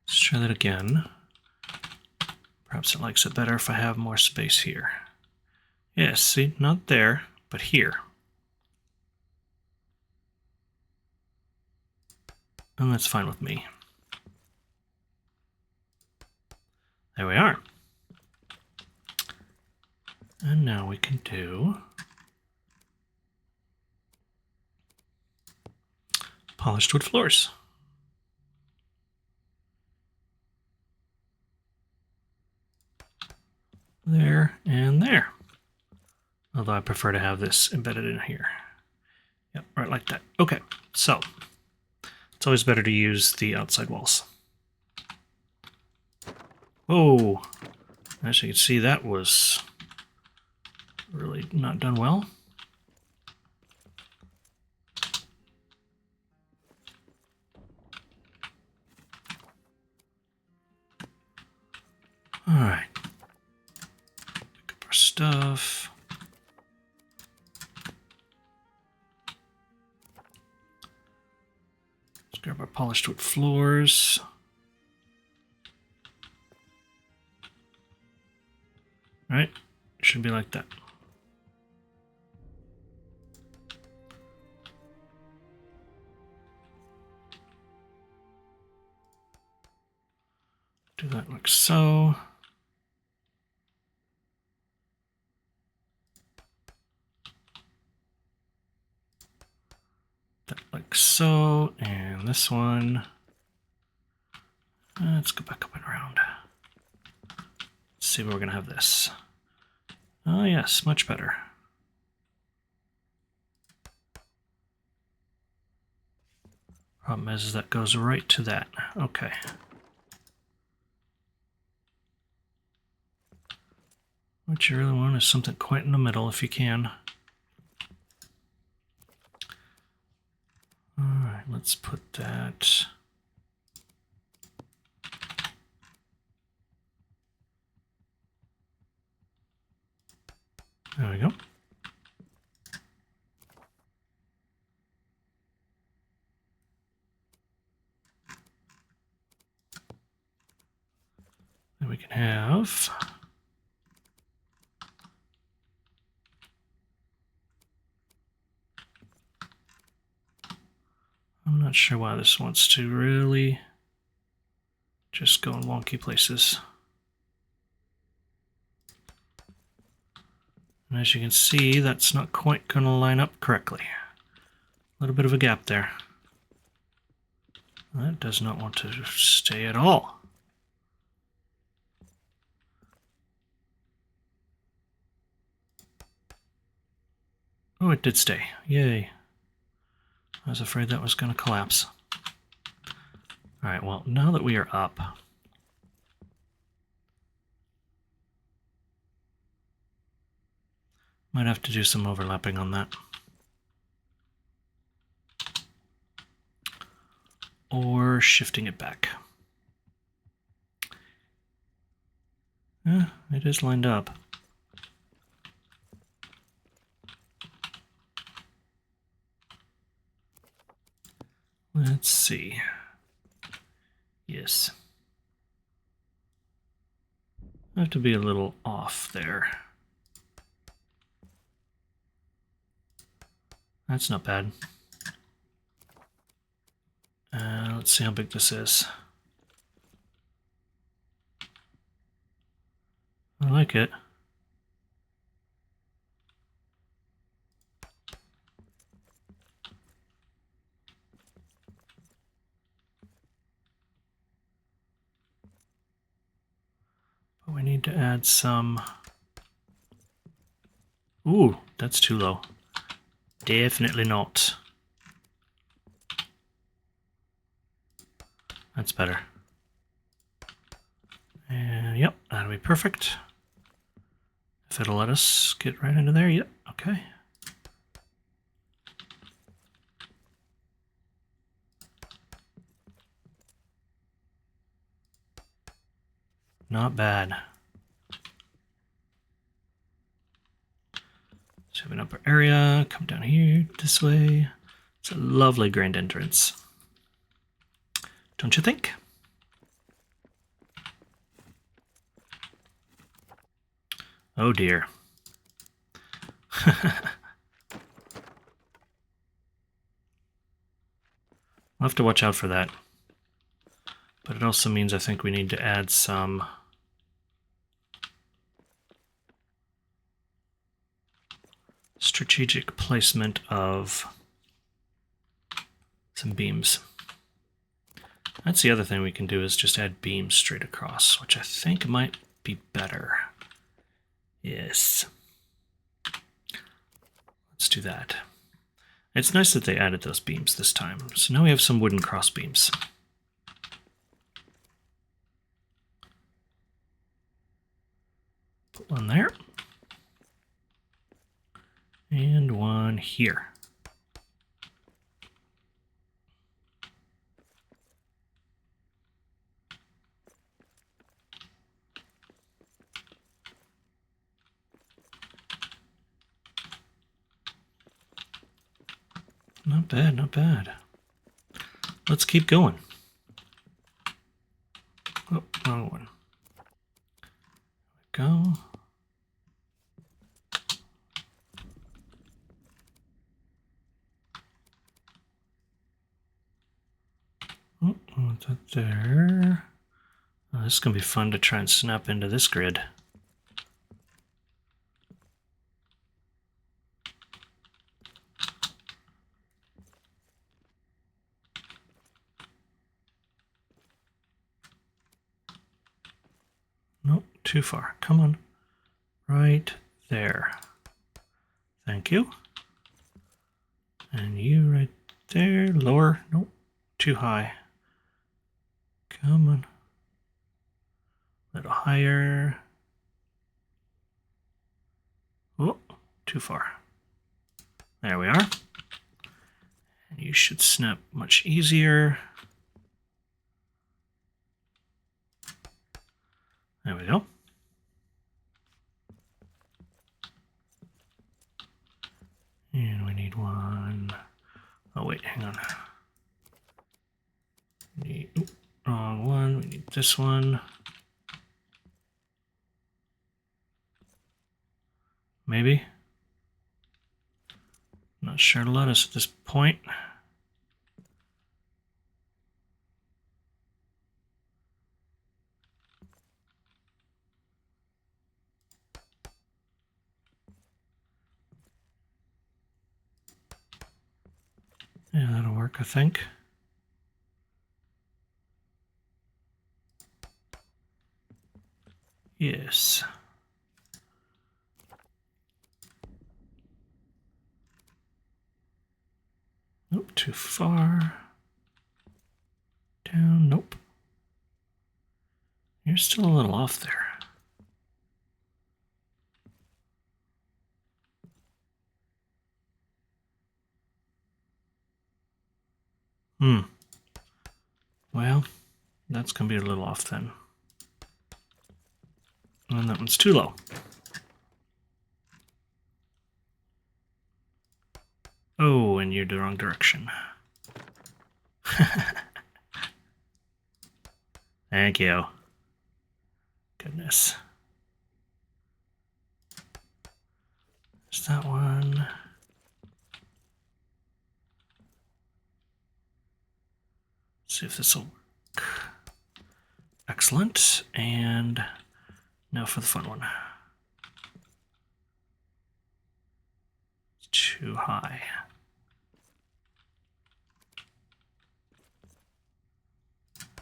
Let's try that again. Perhaps it likes it better if I have more space here. Yes, see, not there, but here. And that's fine with me. There we are. And now we can do polished wood floors. There and there. Although I prefer to have this embedded in here. Yep, right like that. Okay, so it's always better to use the outside walls. Whoa, as you can see, that was really not done well. All right, pick up our stuff. Let's grab our polished wood floors. All right, it should be like that. Do that like so. That like so, and this one. Let's go back up and around. Let's see where we're gonna have this. Oh yes, much better. Problem is that goes right to that. Okay. What you really want is something quite in the middle if you can. Alright, let's put that... There we go. Then we can have... I'm not sure why this wants to really just go in wonky places. And as you can see, that's not quite going to line up correctly. A little bit of a gap there. That does not want to stay at all. Oh, it did stay. Yay. I was afraid that was going to collapse. Alright, well, now that we are up, might have to do some overlapping on that. Or shifting it back. It is lined up. Let's see. Yes. I have to be a little off there. That's not bad. Let's see how big this is. I like it. But we need to add some... Ooh, that's too low. Definitely not. That's better. And yep, that'll be perfect. If it'll let us get right into there, yep, okay. Not bad. So we have an upper area, come down here this way. It's a lovely grand entrance. Don't you think? Oh dear. I'll have to watch out for that. But it also means I think we need to add some strategic placement of some beams. That's the other thing we can do, is just add beams straight across, which I think might be better. Yes. Let's do that. It's nice that they added those beams this time. So now we have some wooden cross beams. Put one there. And one here. Not bad, not bad. Let's keep going. Oh, wrong one. There we go. Oh, what's that there? Oh, this is going to be fun to try and snap into this grid. Nope, too far. Come on. Right there. Thank you. And you right there. Lower. Nope, too high. Come on. A little higher. too far. There we are. And you should snap much easier. There we go. And we need one. Oh, wait, hang on. Wrong one. We need this one. Maybe. Not sure to let us at this point. Yeah, that'll work, I think. Yes. Nope, too far. Down, nope. You're still a little off there. Well, that's going to be a little off then. And that one's too low. Oh, and you're the wrong direction. Thank you. Goodness. Is that one? See if this will work. Excellent. And now for the fun one. It's too high.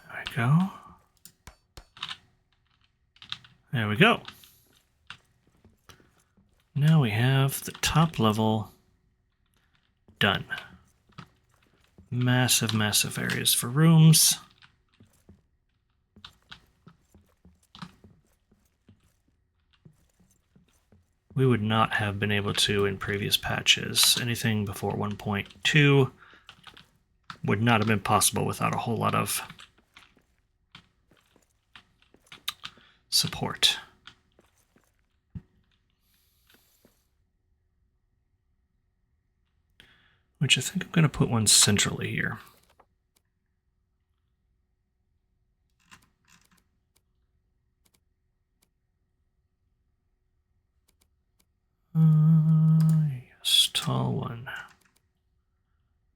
There we go. There we go. Now we have the top level done. Massive, massive areas for rooms. We would not have been able to in previous patches. Anything before 1.2 would not have been possible without a whole lot of support. Which I think I'm going to put one centrally here. Yes, tall one.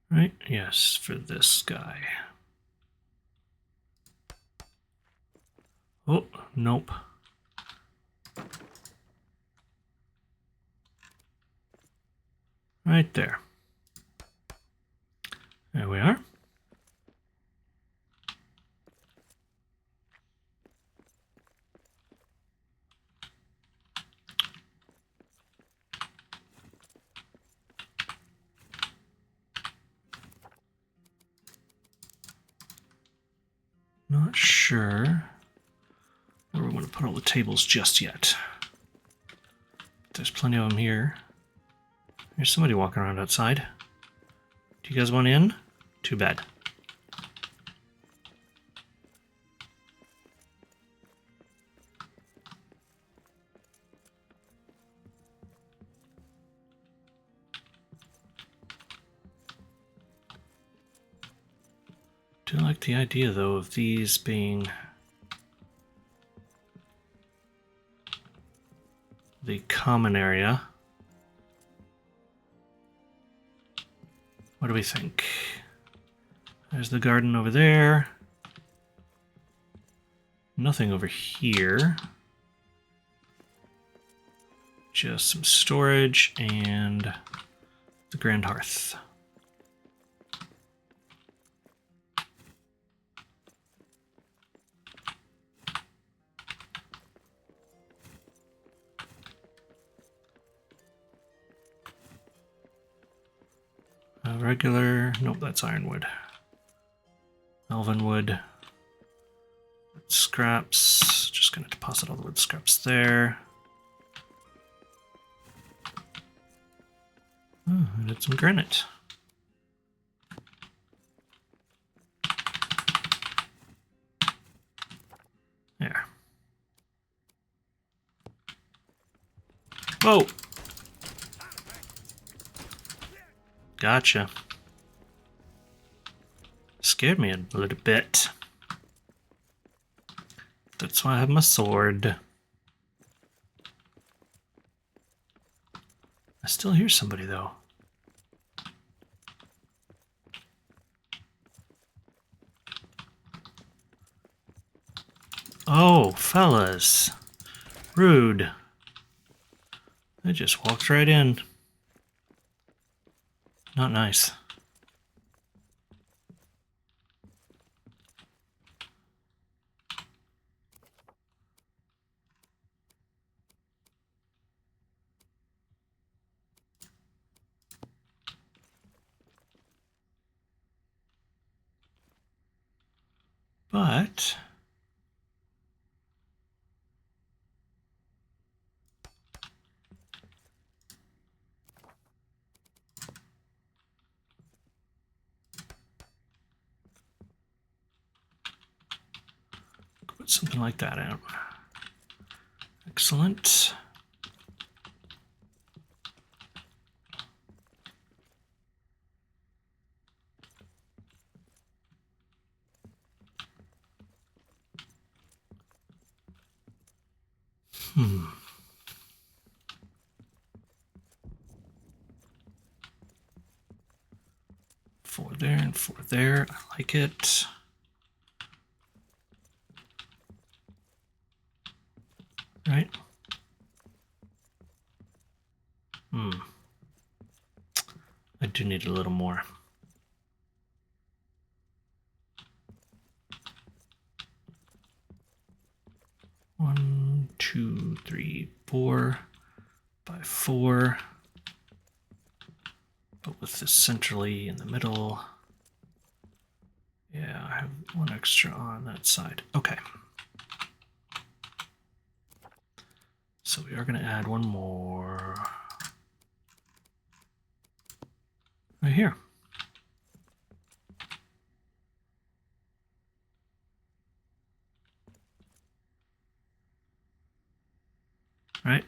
Right? Yes, for this guy. Oh, nope. Right there. There we are. Not sure where we want to put all the tables just yet. There's plenty of them here. There's somebody walking around outside. Do you guys want in? Too bad. Do like the idea, though, of these being the common area. What do we think? There's the garden over there. Nothing over here. Just some storage and the grand hearth. Regular, nope, that's ironwood. Elven wood. Scraps, just gonna deposit all the wood scraps there. I did some granite. There. Whoa! Gotcha. Scared me a little bit. That's why I have my sword. I still hear somebody, though. Oh, fellas. Rude. They just walked right in. Not nice. But put something like that out. Excellent. Four there and four there. I like it. Right? I do need a little more. One, two, three, 4 by 4. But with this centrally in the middle. Yeah, I have one extra on that side. Okay. So we are going to add one more right here. Right?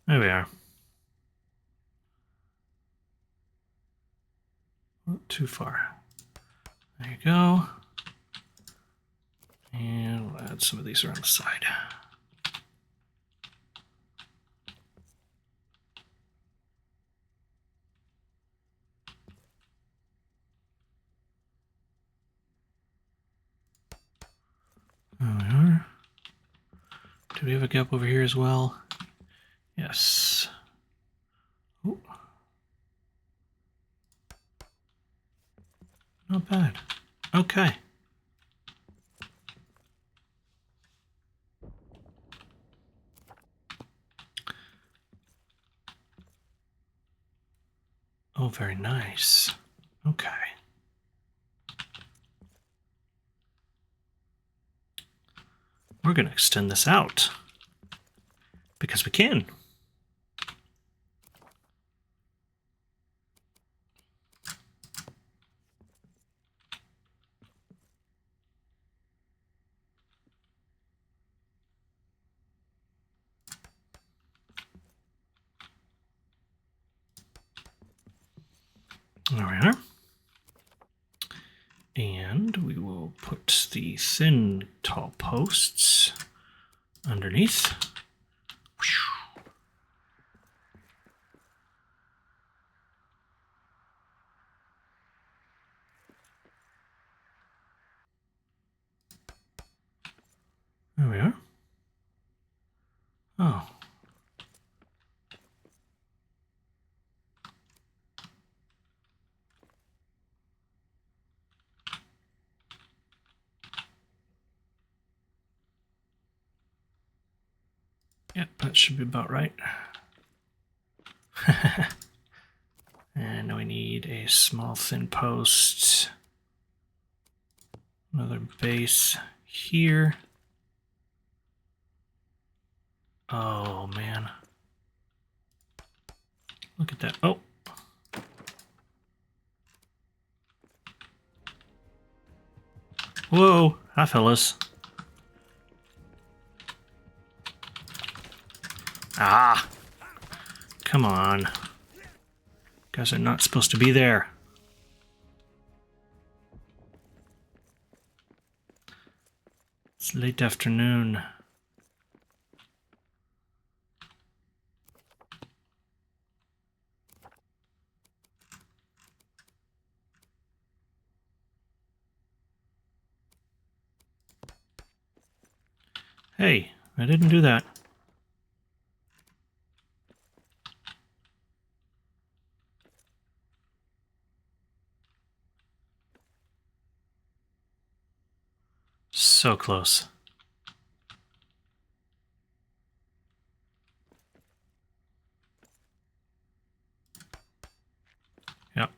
There we are. Not too far. There you go. And we'll add some of these around the side. There we are. Do we have a gap over here as well? Yes. Ooh. Not bad. Okay. Oh, very nice. Okay. We're going to extend this out because we can. There we are. And we will put the thin tall posts underneath. There we are. Oh. Yep, that should be about right. And now we need a small thin post. Another base here. Oh, man. Look at that. Oh. Whoa. Hi, fellas. Ah. Come on. You guys are not supposed to be there. It's late afternoon. Hey, I didn't do that. So close. Yep.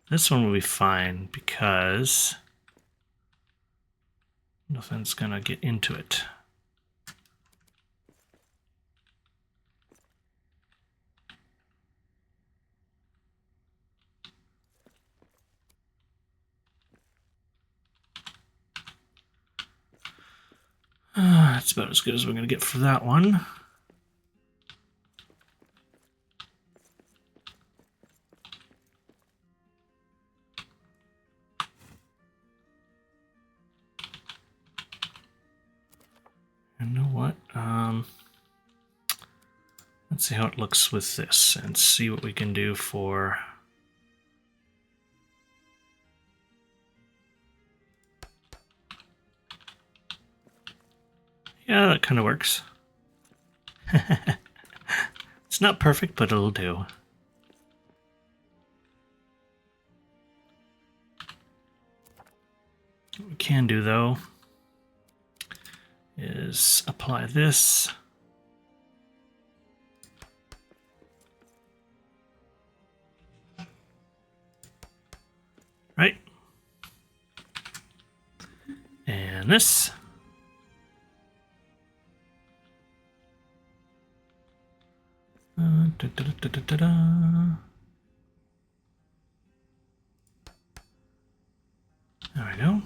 This one will be fine because nothing's gonna get into it. That's about as good as we're gonna get for that one. You know what? Let's see how it looks with this and see what we can do for... Yeah, that kind of works. It's not perfect, but it'll do. What we can do, though, is apply this. Right? And this. Da, da, da, da, da, da. There we go.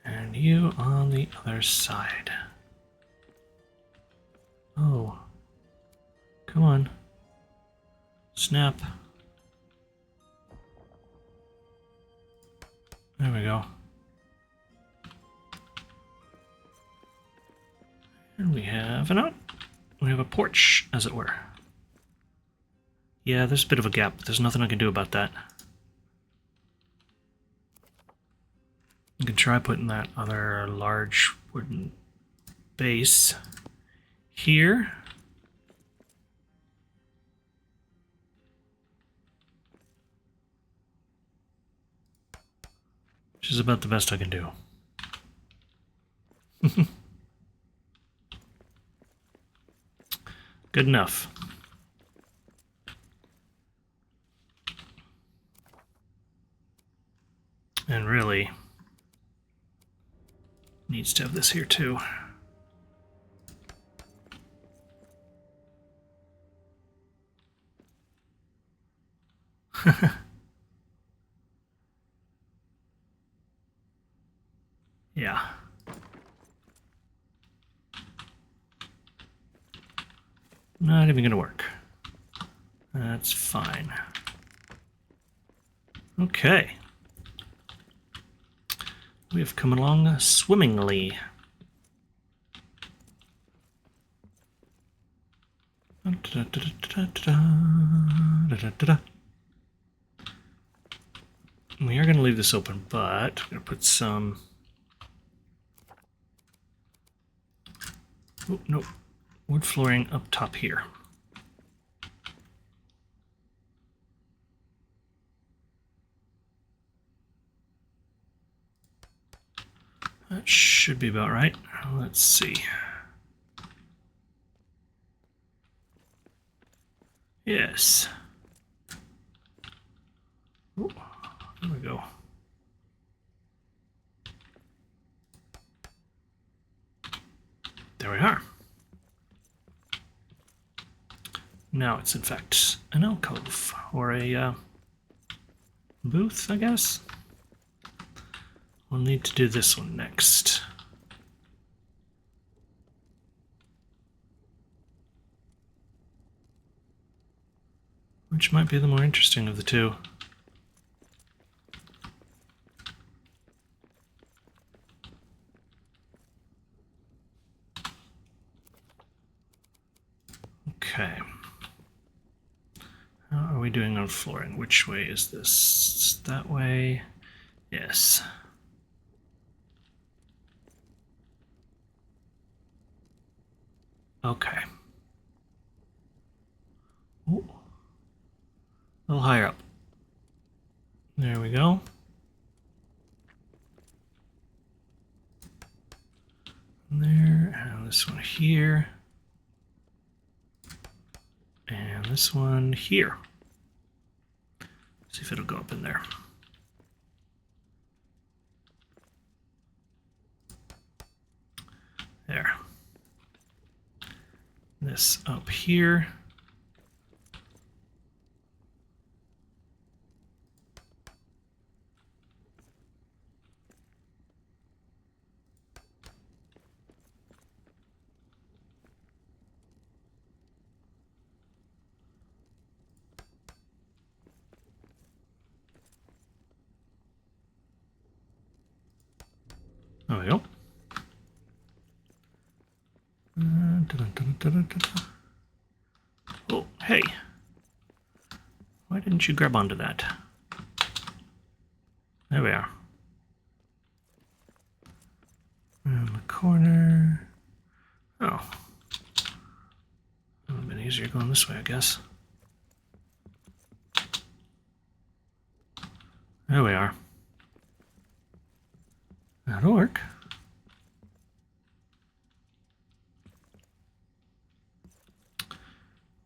And you on the other side. Oh. Come on. Snap. There we go. And we have an out. We have a porch, as it were. Yeah, there's a bit of a gap, but there's nothing I can do about that. You can try putting that other large wooden base here. Which is about the best I can do. Good enough. And really needs to have this here too. Yeah. Not even gonna work. That's fine. Okay. We have come along swimmingly. We are going to leave this open, but we're going to put some... Oh, nope. Wood flooring up top here. That should be about right. Let's see. Yes. Oh, there we go. There we are. Now it's in fact an alcove, or a booth, I guess. We'll need to do this one next. Which might be the more interesting of the two. Okay. How are we doing on flooring? Which way is this? That way? Yes. Okay. Ooh. A little higher up. There we go. There, and this one here. And this one here. See if it'll go up in there. There. This up here. There we go. Oh, hey. Why didn't you grab onto that? There we are. Around the corner. Oh. It would have been easier going this way, I guess. There we are. That'll work.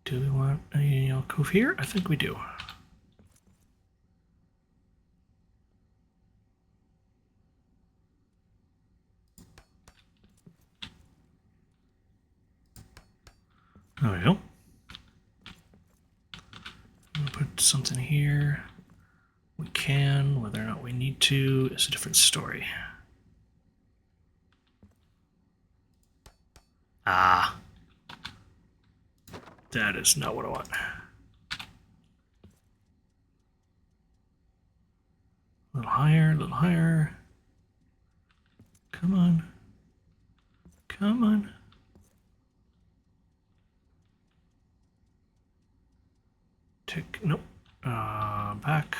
Do we want a alcove here? I think we do. There we go. We'll put something here. We can. Whether or not we need to is a different story. Ah. That is not what I want. A little higher, a little higher. Come on. Come on. Tick, nope. Back.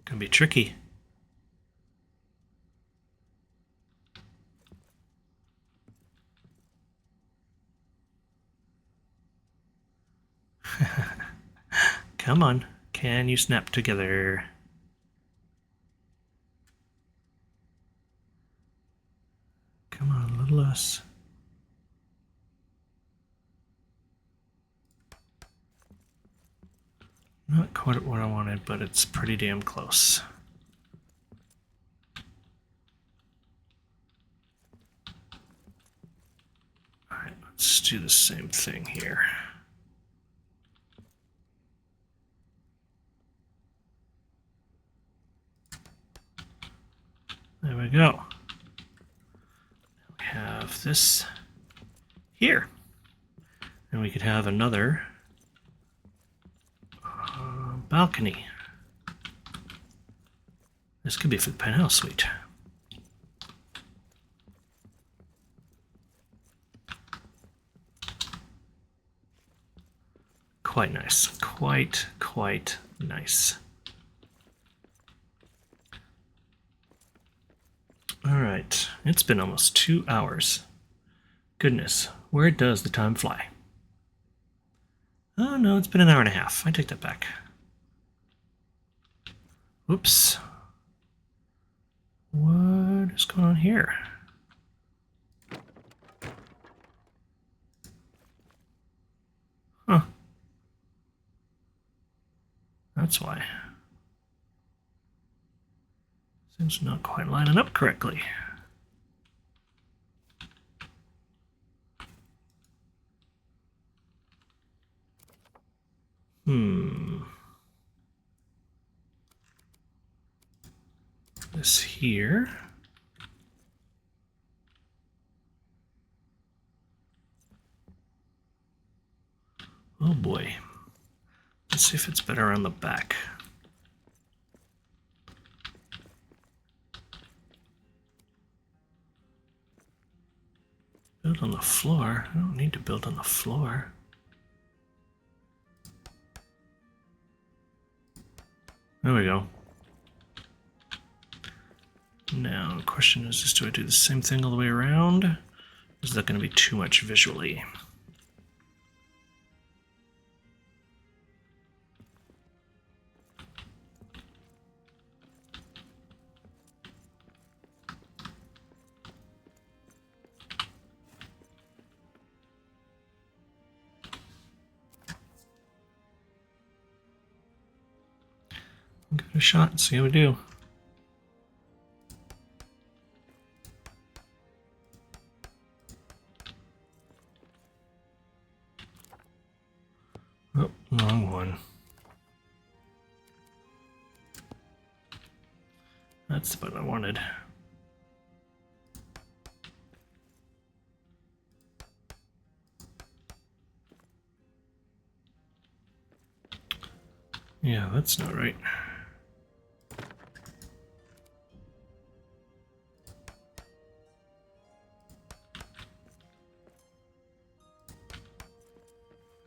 Gonna be tricky. Come on. Can you snap together? Come on, a little less. Not quite what I wanted, but it's pretty damn close. Alright, let's do the same thing here. There we go. We have this here. And we could have another balcony. This could be for the penthouse suite. Quite nice. Quite nice. All right, it's been almost 2 hours. Goodness, where does the time fly? Oh no, it's been an hour and a half. I take that back. Whoops. What is going on here? that's why. Seems not quite lining up correctly. This here. Oh boy. Let's see if it's better on the back. Build on the floor? I don't need to build on the floor. There we go. Now, the question is, do I do the same thing all the way around? Is that going to be too much visually? Give it a shot and see how we do. Oh, wrong one. That's the button I wanted. Yeah, that's not right.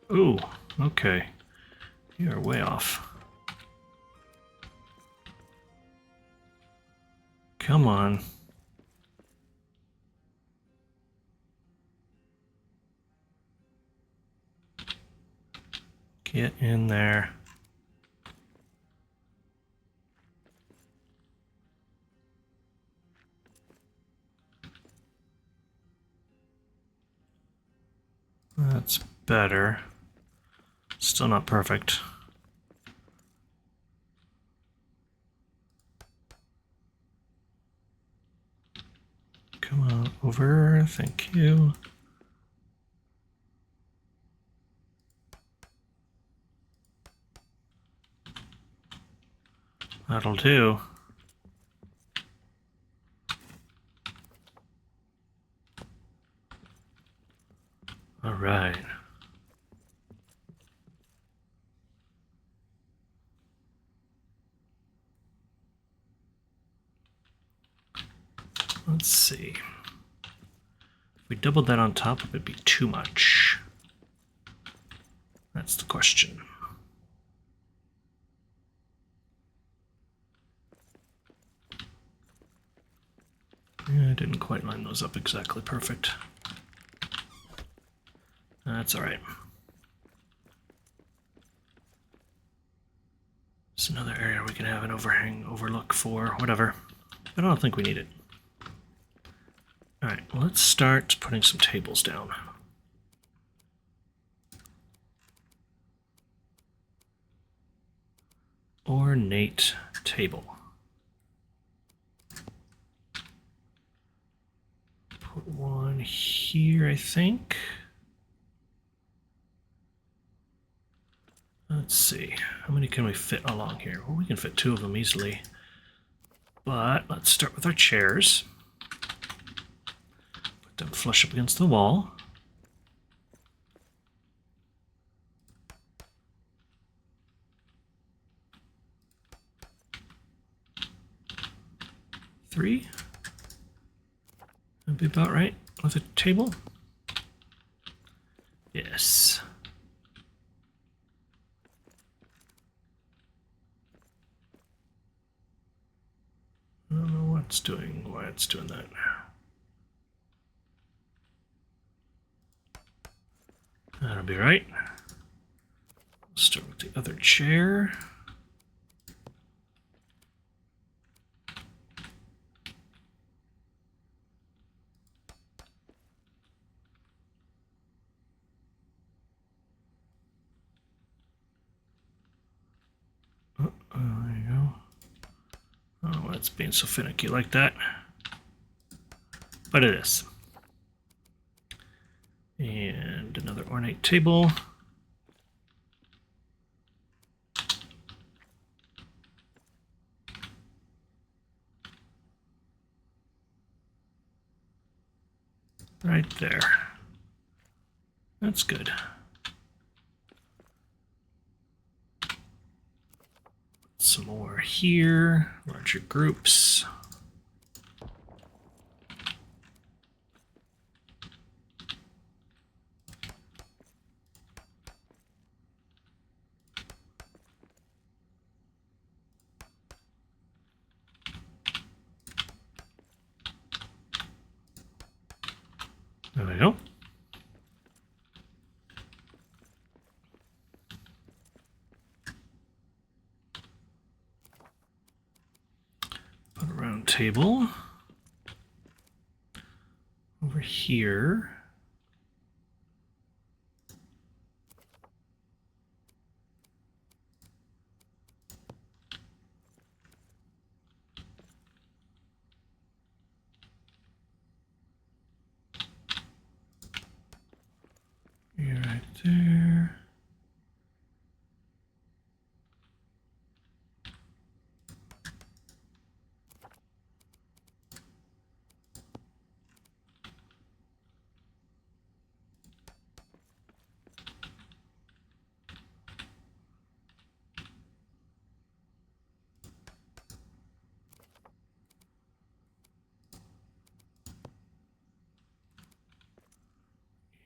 Ooh, okay. You're way off. Come on. Get in there. That's better. Still not perfect. Come on over, thank you. That'll do. All right. Let's see. If we doubled that on top, it would be too much. That's the question. Yeah, I didn't quite line those up exactly perfect. That's all right. It's another area we can have an overhang, overlook for, whatever. But I don't think we need it. All right, let's start putting some tables down. Ornate table. Put one here, I think. Let's see, how many can we fit along here? Well, we can fit 2 of them easily. But let's start with our chairs. Put them flush up against the wall. Three. That'd be about right with a table. Yes. I don't know why it's doing that. That'll be right. Start with the other chair. it's being so finicky like that. But it is. And another ornate table. Right there. That's good. Some more here, larger groups. There we go. Put a round table over here. You're right there.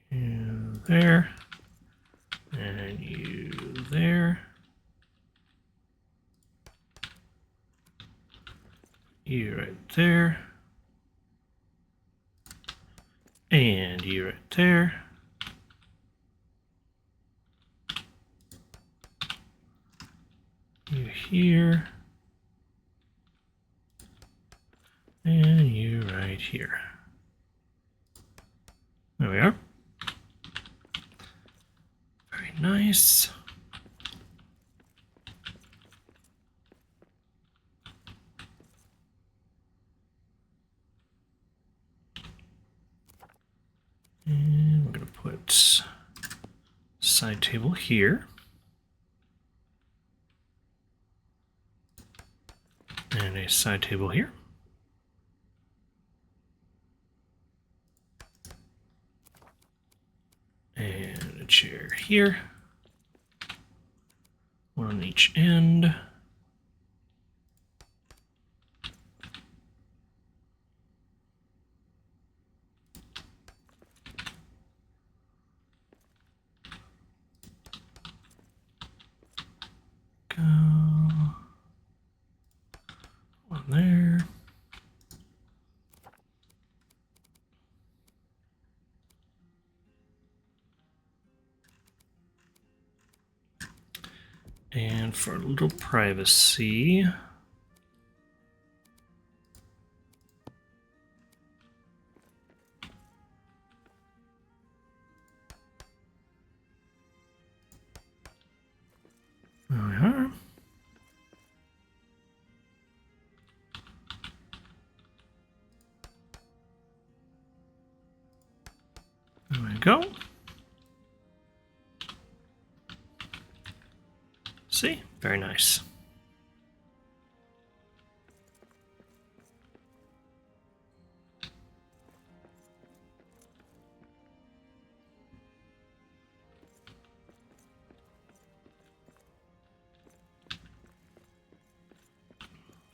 You there. And you there. You right there. And you right there. You here. And you right here. There we are. Very nice. And we're going to put side table here. And a side table here. And a chair here. One on each end. Go. One there. And for a little privacy, there we are. There we go. See? Very nice.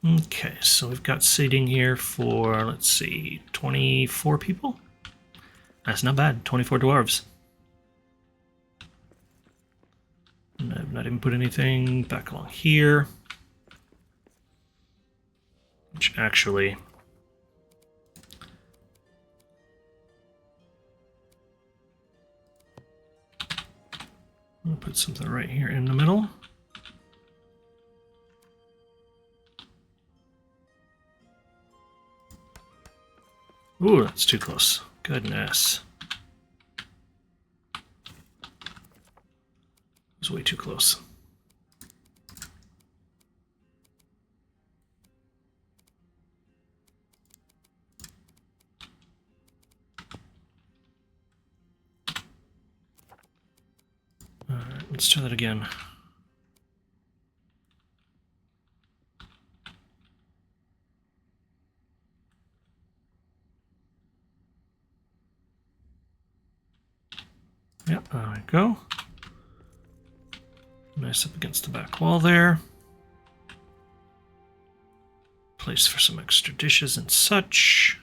Okay, so we've got seating here for, let's see, 24 people? That's not bad, 24 dwarves. And I've not even put anything back along here. Which actually... I'm going to put something right here in the middle. Ooh, that's too close. Goodness. It was way too close. Let's try that again. Yep, there we go. Nice up against the back wall there. Place for some extra dishes and such.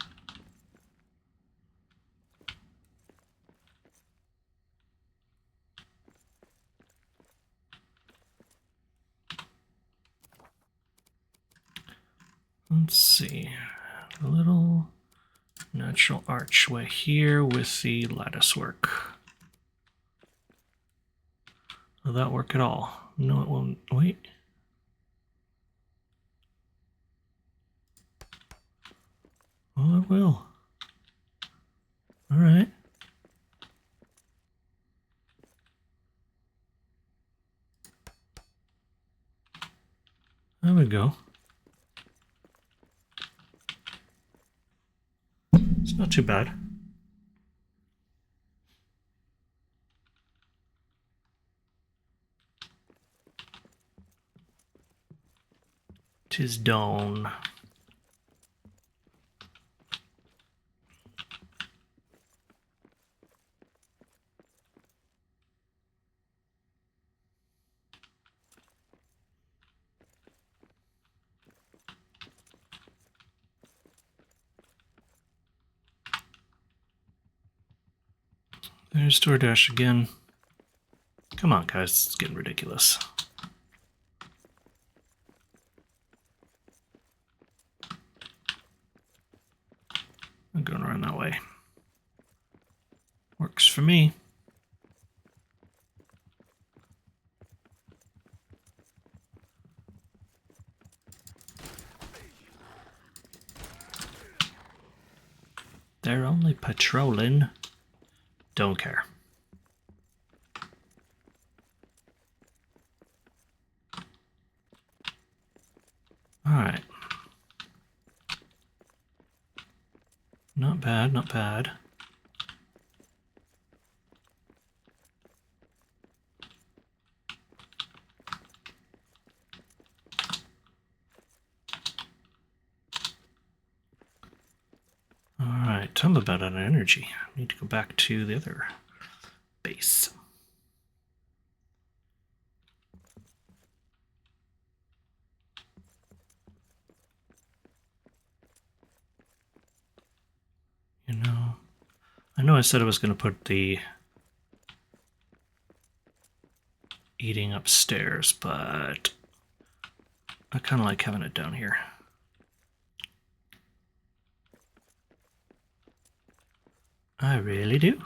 Let's see. A little natural archway here with the lattice work. Will that work at all? No, it won't. Wait. Oh, it will. All right. There we go. It's not too bad. Tis dawn. There's DoorDash again. Come on, guys, it's getting ridiculous. I'm going around that way. Works for me. They're only patrolling. Don't care. Alright. Not bad, not bad. Alright, I'm about out of energy. I need to go back to the other base. You know, I know I said I was going to put the eating upstairs, but I kind of like having it down here. I really do.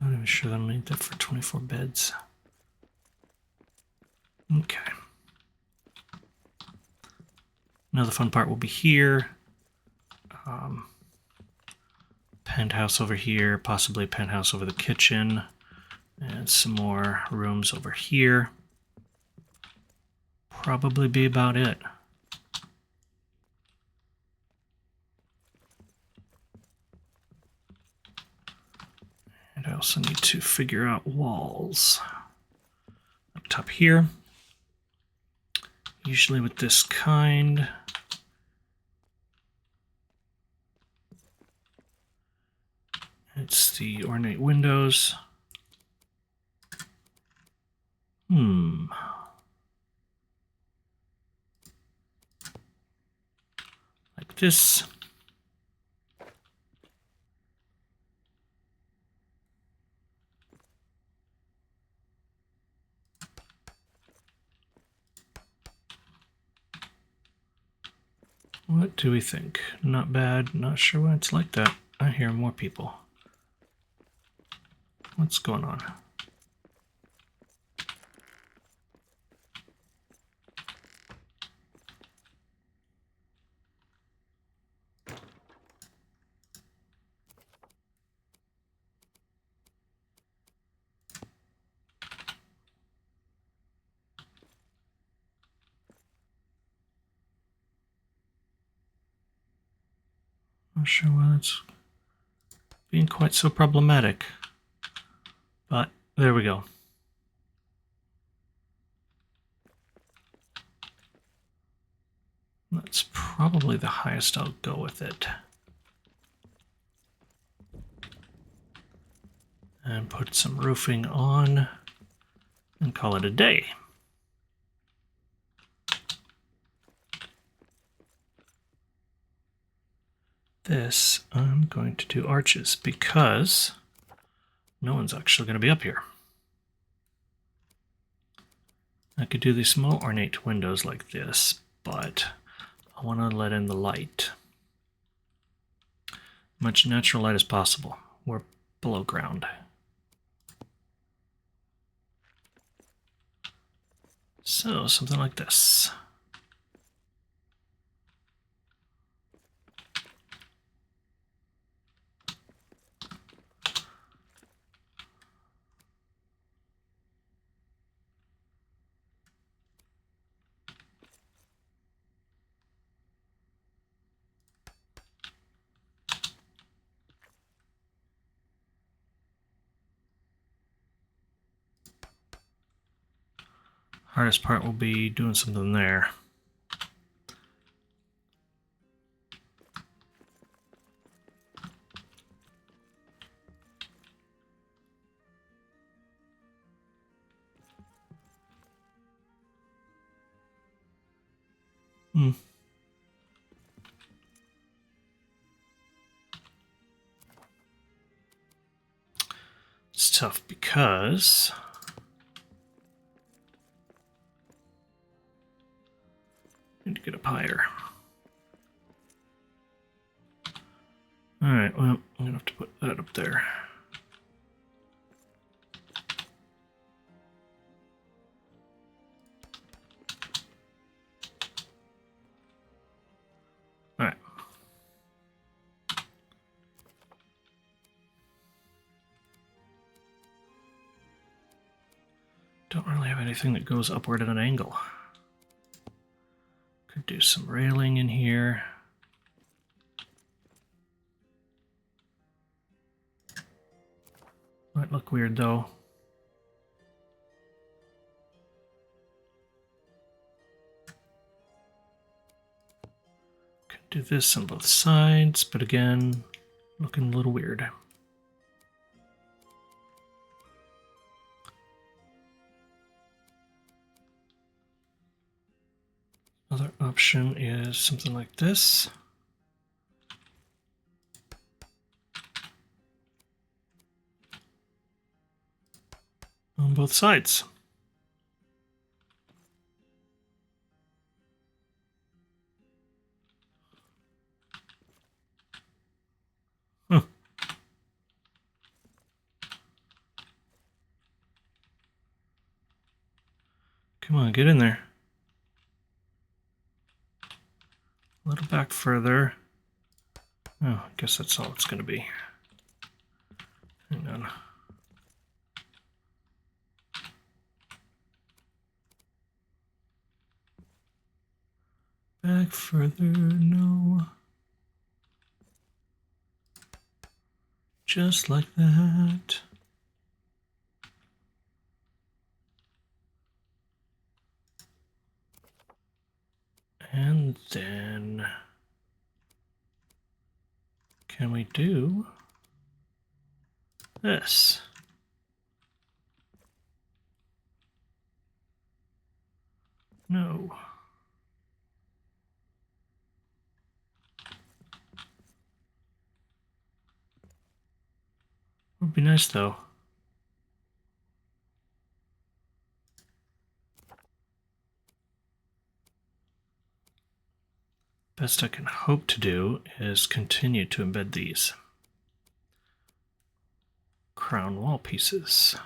I'm not even sure that I'll need that for 24 beds. Okay. Now the fun part will be here. Penthouse over here, possibly a penthouse over the kitchen, and some more rooms over here. Probably be about it. And I also need to figure out walls. Up top here. Usually with this kind. It's the ornate windows. Like this. What do we think? Not bad. Not sure why it's like that. I hear more people. What's going on? Not sure why that's being quite so problematic. But there we go. That's probably the highest I'll go with it. And put some roofing on and call it a day. This, I'm going to do arches because no one's actually going to be up here. I could do these small ornate windows like this, but I want to let in the light. Much natural light as possible. We're below ground. So, something like this. Hardest part will be doing something there. It's tough because I need to get up higher. Alright, well, I'm going to have to put that up there. Alright. Don't really have anything that goes upward at an angle. Could do some railing in here. Might look weird though. Could do this on both sides, but again, looking a little weird. Other option is something like this. On both sides. Huh. Come on, get in there. A little back further. Oh, I guess that's all it's going to be. Hang on. Back further, no. Just like that. And then, can we do this? No. Would be nice though. Best I can hope to do is continue to embed these crown wall pieces.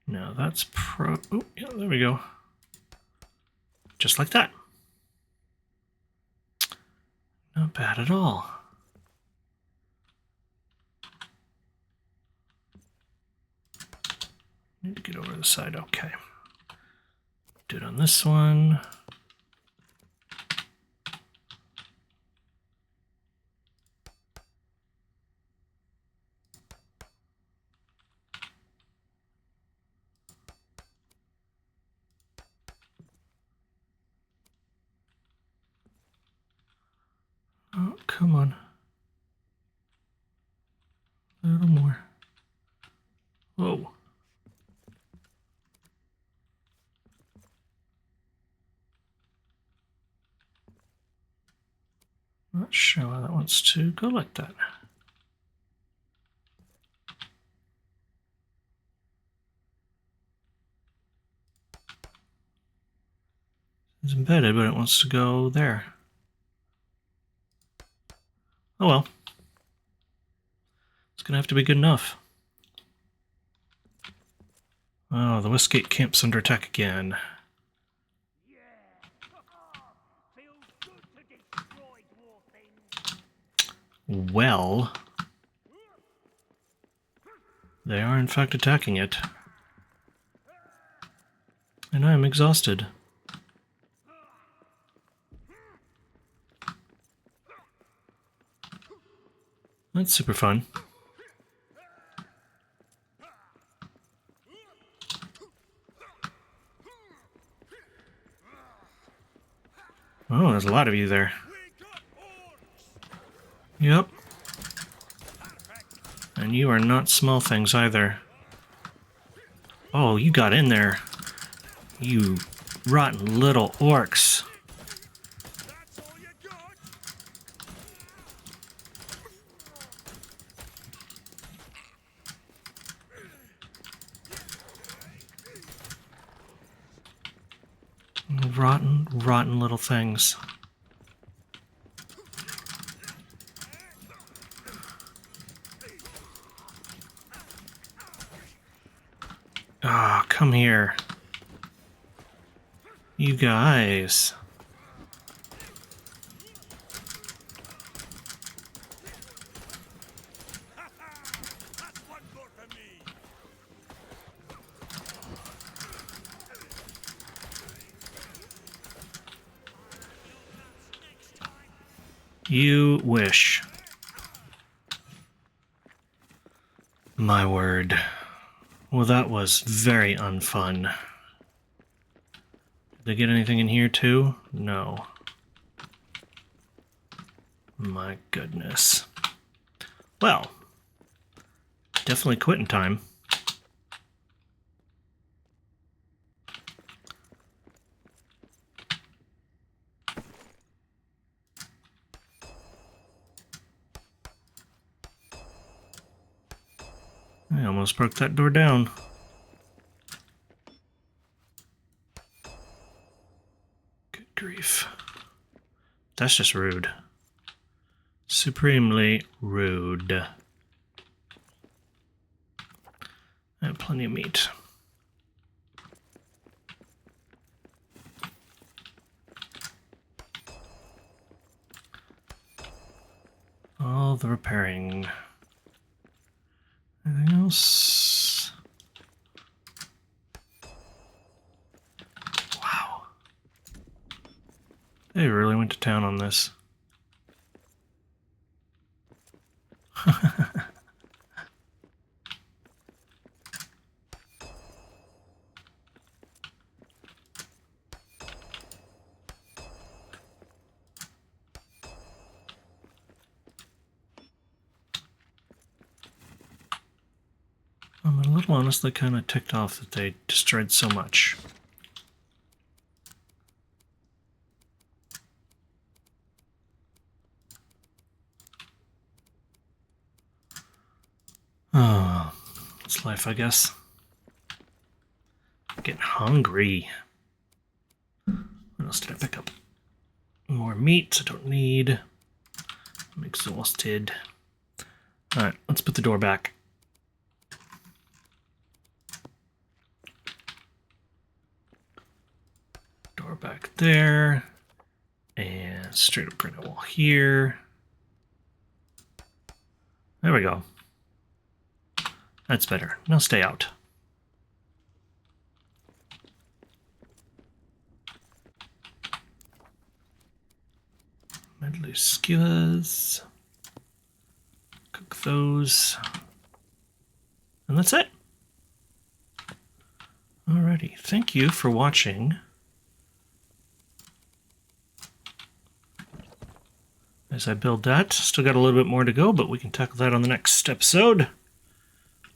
Now that's oh, yeah, there we go. Just like that. Not bad at all. need to get over the side. Okay. Do it on this one. Oh, come on. A little more. Whoa. Not sure why that wants to go like that. It's embedded, but it wants to go there. Oh well. It's gonna have to be good enough. Oh, the Westgate camp's under attack again. Well, they are in fact attacking it. And I'm exhausted. That's super fun. Oh, there's a lot of you there. Yep. And you are not small things either. Oh, you got in there. You rotten little orcs. Rotten, rotten little things. Ah, come here. You guys. You wish. My word. Well, that was very unfun. Did they get anything in here too? No. My goodness. Well, definitely quitting time. I almost broke that door down. Good grief. That's just rude. Supremely rude. I have plenty of meat. All the repairing. Anything else? Wow. They really went to town on this. I'm a little honestly kind of ticked off that they destroyed so much. Oh, it's life, I guess. Getting hungry. What else did I pick up? More meat I don't need. I'm exhausted. Alright, let's put the door back. Door back there. And straight up granite wall here. There we go. That's better. Now stay out. Red loose skewers. Cook those. And that's it. Alrighty, thank you for watching. As I build that, still got a little bit more to go, but we can tackle that on the next episode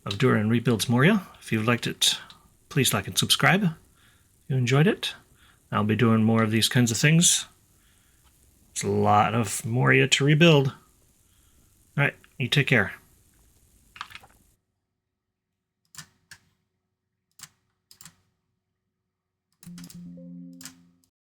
of Durin Rebuilds Moria. If you've liked it, please like and subscribe. If you enjoyed it, I'll be doing more of these kinds of things. It's a lot of Moria to rebuild. Alright, you take care.